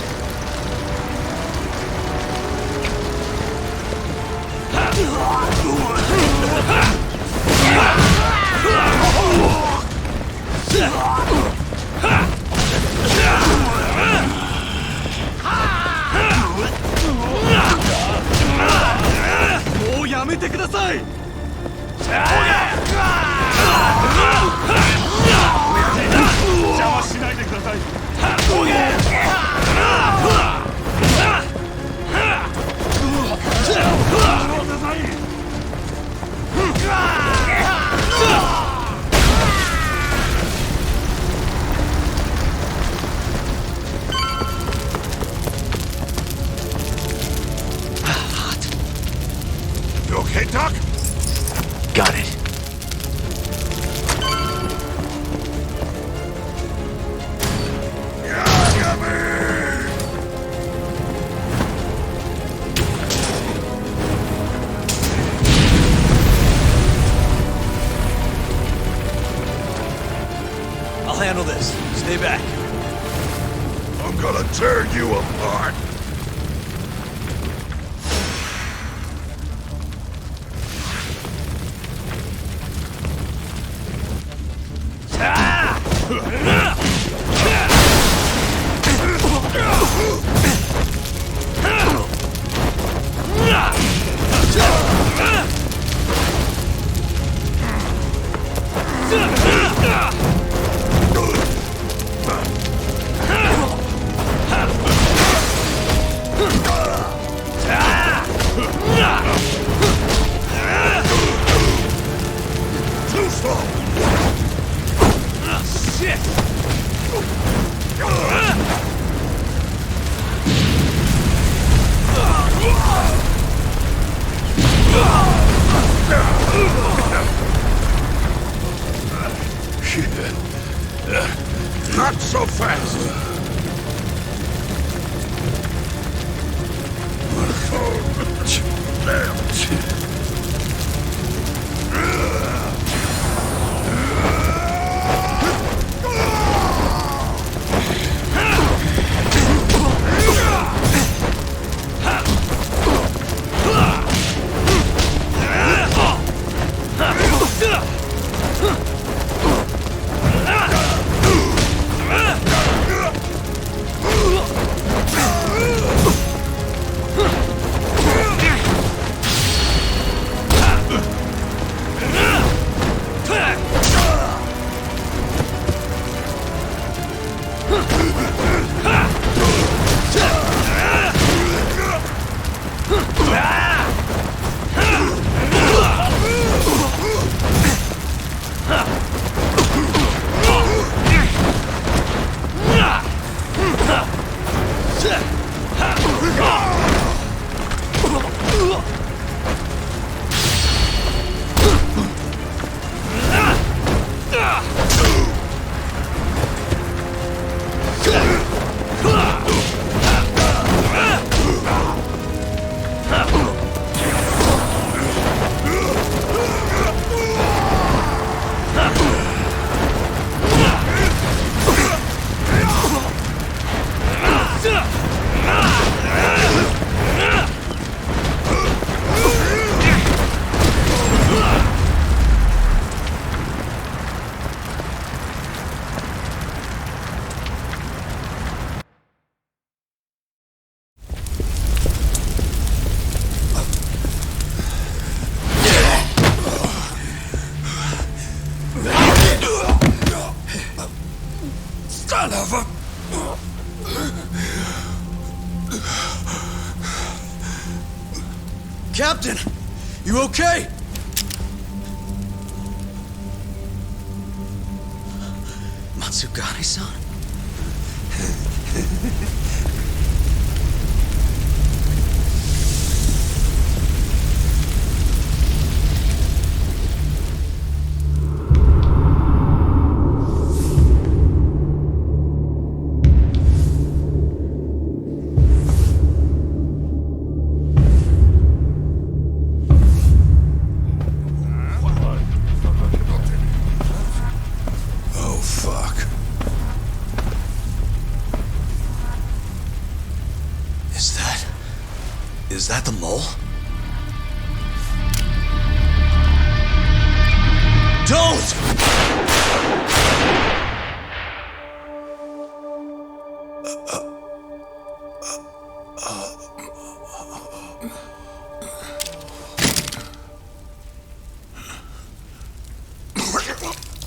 You okay, Doc? Got it. I'll handle this. Stay back. I'm gonna tear you apart. Too slow. Shit! Not so fast. Son of a... Captain! You okay? Matsugane-san? Oh, fuck. Is that the mole? Don't!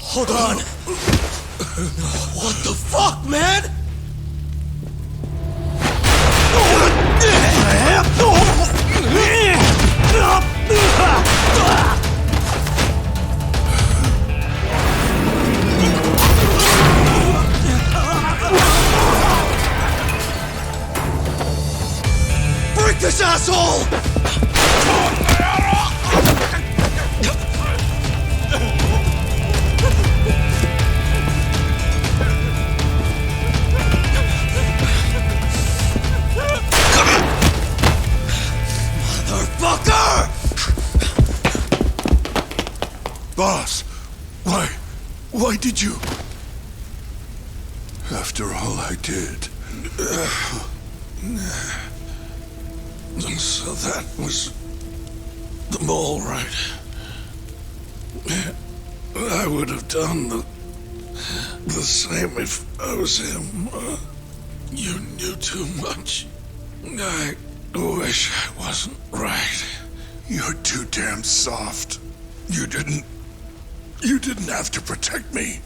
Hold on. What the fuck, man? this asshole! Motherfucker! Boss, why did you? After all I did. So that was the mole, right? I would have done the same if I was him. You knew too much. I wish I wasn't right. You're too damn soft. You didn't have to protect me.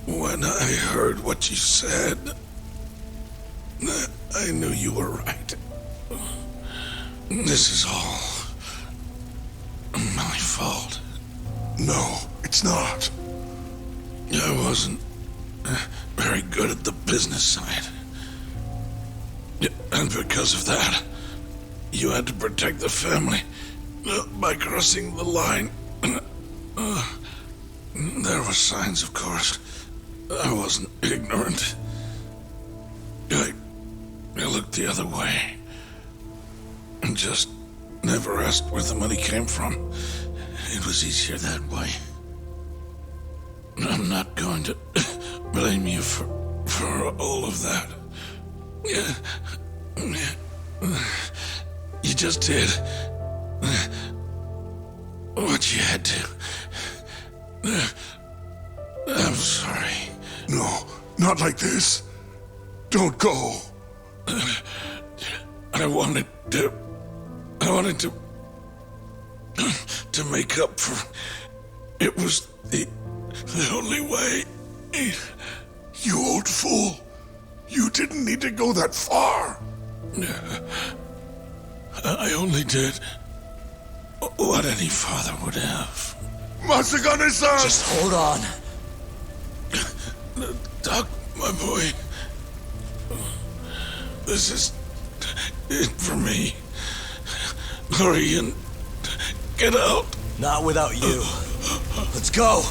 When I heard what you said, I knew you were right. This is all my fault. No, it's not. I wasn't very good at the business side. And because of that, you had to protect the family by crossing the line. There were signs, of course. I wasn't ignorant. I looked the other way. And just never asked where the money came from. It was easier that way. I'm not going to blame you for all of that. You just did what you had to. I'm sorry. No, not like this. Don't go. I wanted to make up for. It was the only way. You old fool. You didn't need to go that far. I only did what any father would have. Masagane-san! Just hold on. Doc, my boy. This is it for me. Hurry and get out. Not without you. Let's go.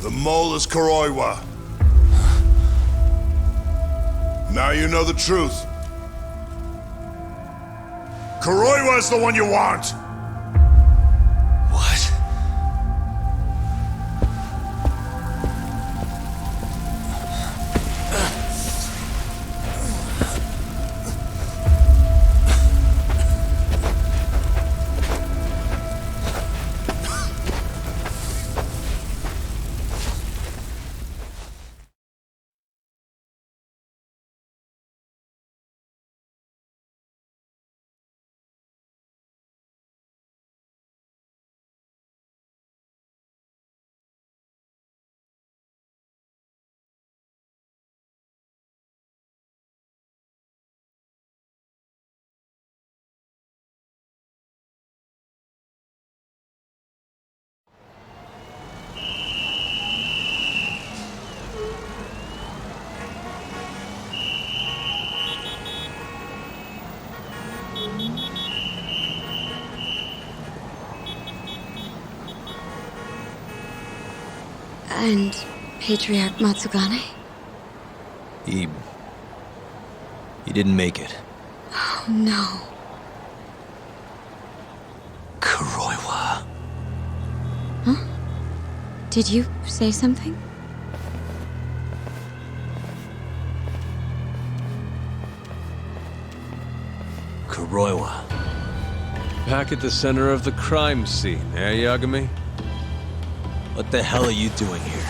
The mole is Kuroiwa. Now you know the truth. Kuroiwa is the one you want! What? And Patriarch Matsugane? He didn't make it. Oh, no. Kuroiwa. Huh? Did you say something? Kuroiwa. Back at the center of the crime scene, eh, Yagami? What the hell are you doing here?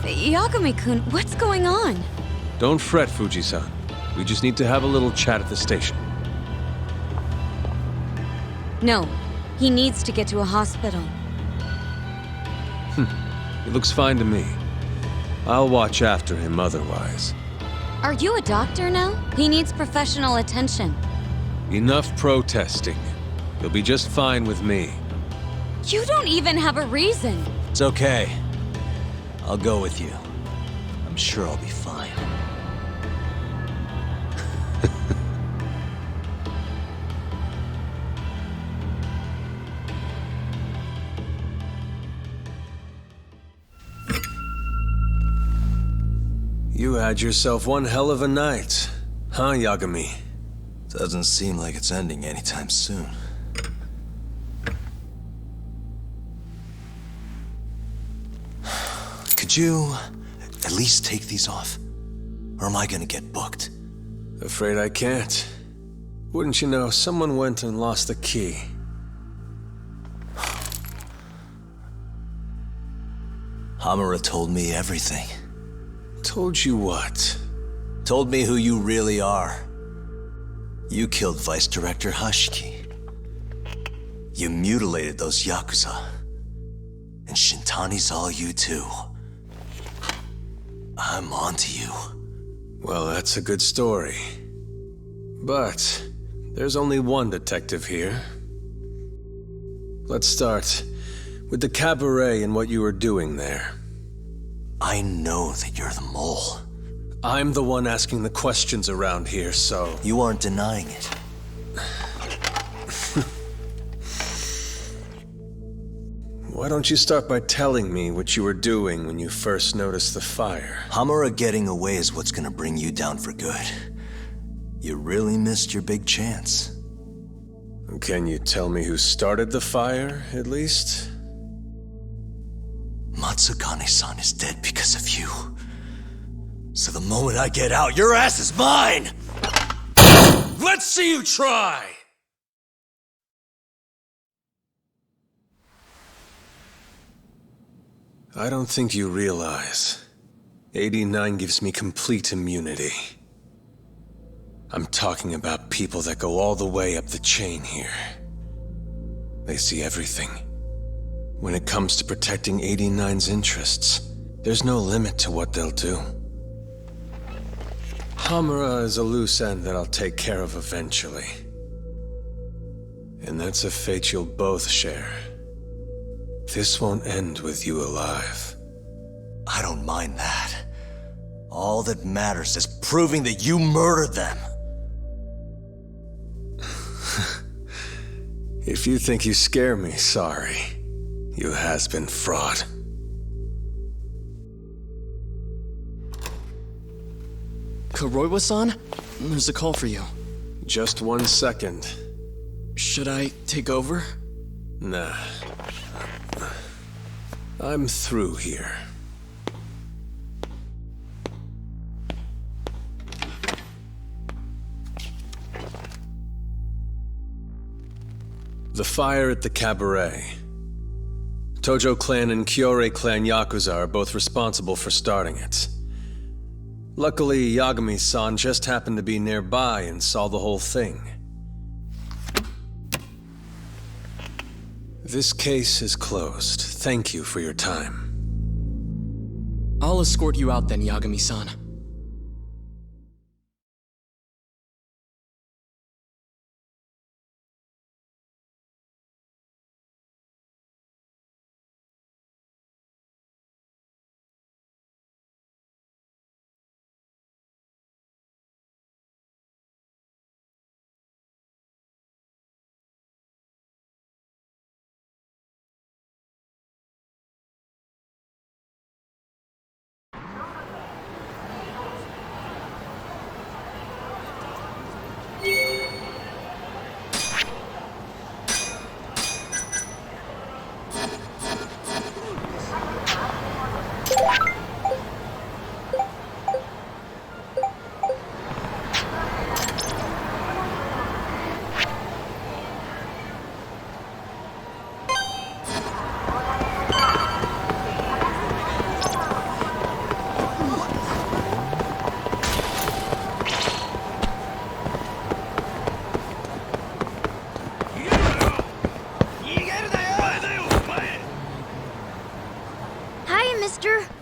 Yagami-kun, what's going on? Don't fret, Fuji-san. We just need to have a little chat at the station. No, he needs to get to a hospital. He looks fine to me. I'll watch after him otherwise. Are you a doctor now? He needs professional attention. Enough protesting. You'll be just fine with me. You don't even have a reason. It's okay. I'll go with you. I'm sure I'll be fine. You had yourself one hell of a night, huh, Yagami? Doesn't seem like it's ending anytime soon. Could you at least take these off? Or am I gonna get booked? Afraid I can't. Wouldn't you know, someone went and lost the key. Hamura told me everything. Told you what? Told me who you really are. You killed Vice Director Hashiki. You mutilated those Yakuza. And Shintani's all you too. I'm onto you. Well, that's a good story. But there's only one detective here. Let's start with the cabaret and what you were doing there. I know that you're the mole. I'm the one asking the questions around here, so... You aren't denying it. Why don't you start by telling me what you were doing when you first noticed the fire? Hamura getting away is what's gonna bring you down for good. You really missed your big chance. Can you tell me who started the fire, at least? Matsukane-san is dead because of you. So the moment I get out, your ass is mine! Let's see you try! I don't think you realize. 89 gives me complete immunity. I'm talking about people that go all the way up the chain here. They see everything. When it comes to protecting 89's interests, there's no limit to what they'll do. Hamura is a loose end that I'll take care of eventually. And that's a fate you'll both share. This won't end with you alive. I don't mind that. All that matters is proving that you murdered them. If you think you scare me, sorry. You has-been fraud. Kuroiwa-san? There's a call for you. Just 1 second. Should I take over? Nah. I'm through here. The fire at the cabaret. Tojo clan and Kyorei clan Yakuza are both responsible for starting it. Luckily, Yagami-san just happened to be nearby and saw the whole thing. This case is closed. Thank you for your time. I'll escort you out then, Yagami-san.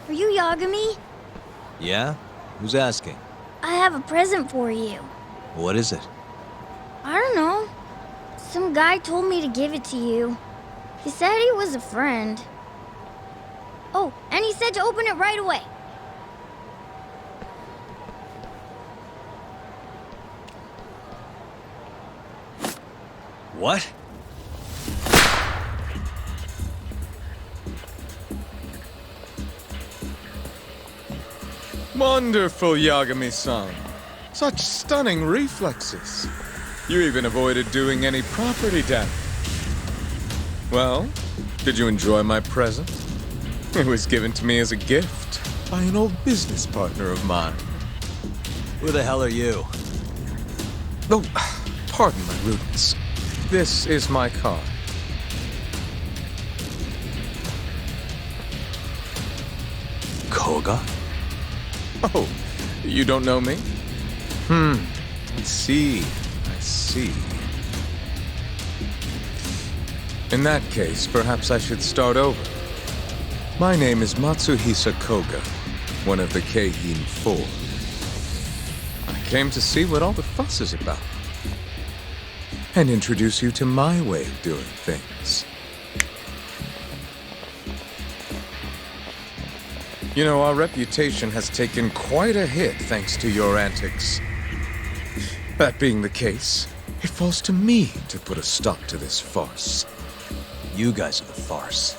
Are you Yagami? Yeah? Who's asking? I have a present for you. What is it? I don't know. Some guy told me to give it to you. He said he was a friend. Oh, and he said to open it right away. What? Wonderful, Yagami-san. Such stunning reflexes. You even avoided doing any property damage. Well, did you enjoy my present? It was given to me as a gift by an old business partner of mine. Who the hell are you? Oh, pardon my rudeness. This is my car. Koga? Oh, you don't know me? I see. I see. In that case, perhaps I should start over. My name is Matsuhisa Koga, one of the Keihin Four. I came to see what all the fuss is about, and introduce you to my way of doing things. You know, our reputation has taken quite a hit thanks to your antics. That being the case, it falls to me to put a stop to this farce. You guys are the farce.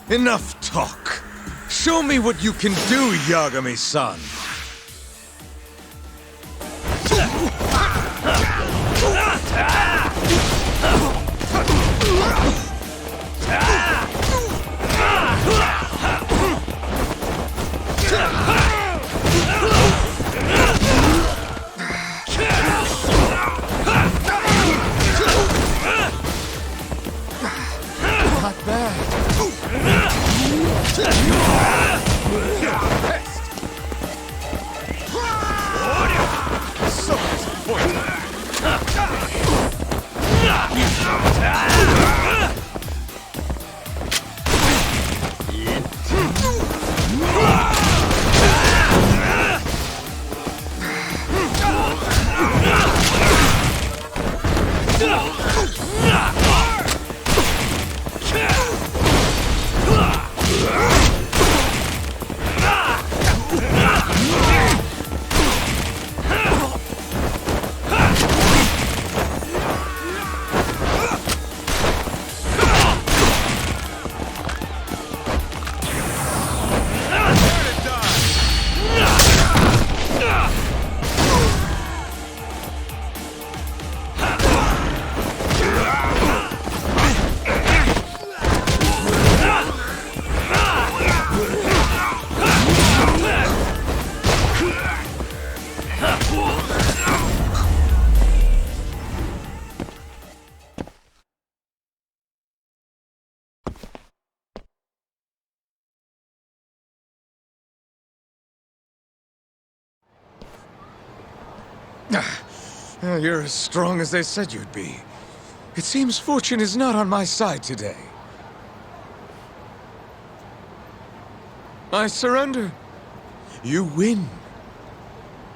Enough talk. Show me what you can do, Yagami-san. Not bad. So disappointing. You're as strong as they said you'd be. It seems fortune is not on my side today. I surrender. You win.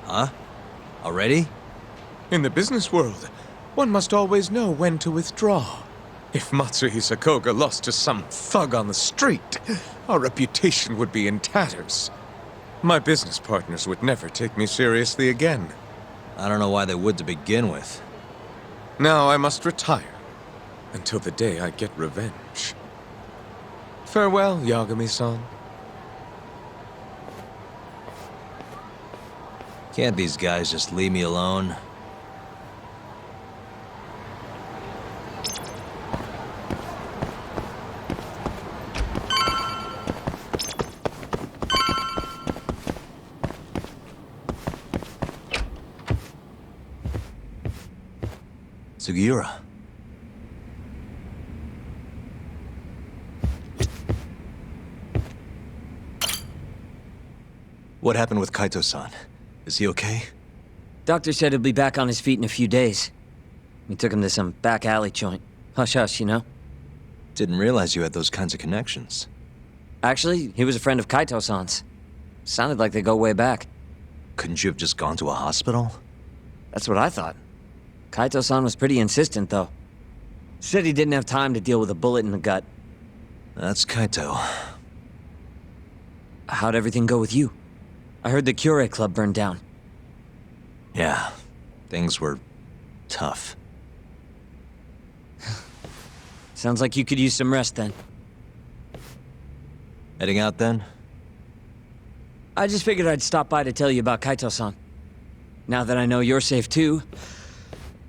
Huh? Already? In the business world, one must always know when to withdraw. If Matsuhisa Koga lost to some thug on the street, our reputation would be in tatters. My business partners would never take me seriously again. I don't know why they would to begin with. Now I must retire, until the day I get revenge. Farewell, Yagami-san. Can't these guys just leave me alone? Sugiura. What happened with Kaito-san? Is he okay? Doctor said he'll be back on his feet in a few days. We took him to some back alley joint. Hush-hush, you know? Didn't realize you had those kinds of connections. Actually, he was a friend of Kaito-san's. Sounded like they go way back. Couldn't you have just gone to a hospital? That's what I thought. Kaito-san was pretty insistent, though. Said he didn't have time to deal with a bullet in the gut. That's Kaito. How'd everything go with you? I heard the Cure Club burned down. Yeah, things were tough. Sounds like you could use some rest then. Heading out then? I just figured I'd stop by to tell you about Kaito-san. Now that I know you're safe too,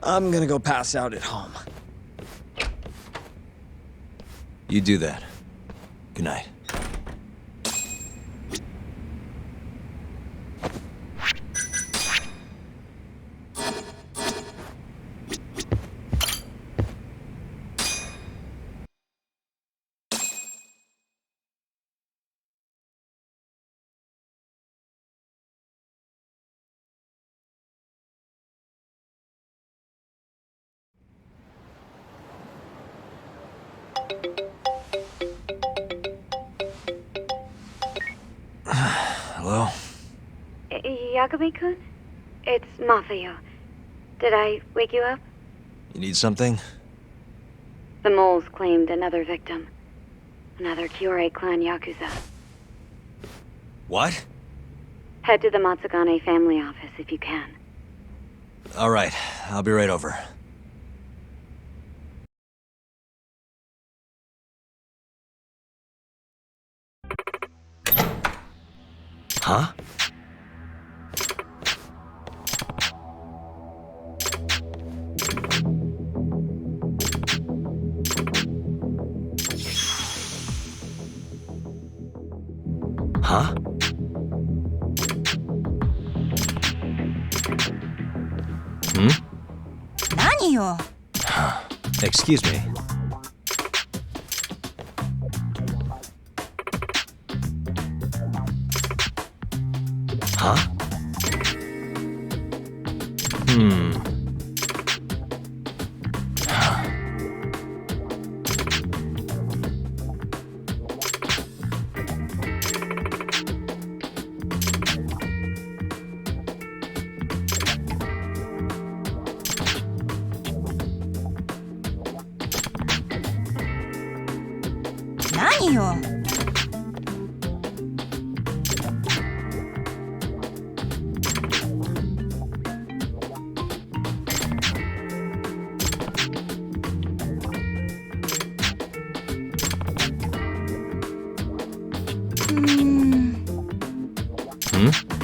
I'm gonna go pass out at home. You do that. Good night. Hello? Yagami-kun? It's Masayo. Did I wake you up? You need something? The moles claimed another victim. Another Kyorei clan Yakuza. What? Head to the Matsugane family office if you can. All right, I'll be right over. Huh? Huh? Hmm? 何よ Excuse me. Huh? Hmm.何よ Hmm?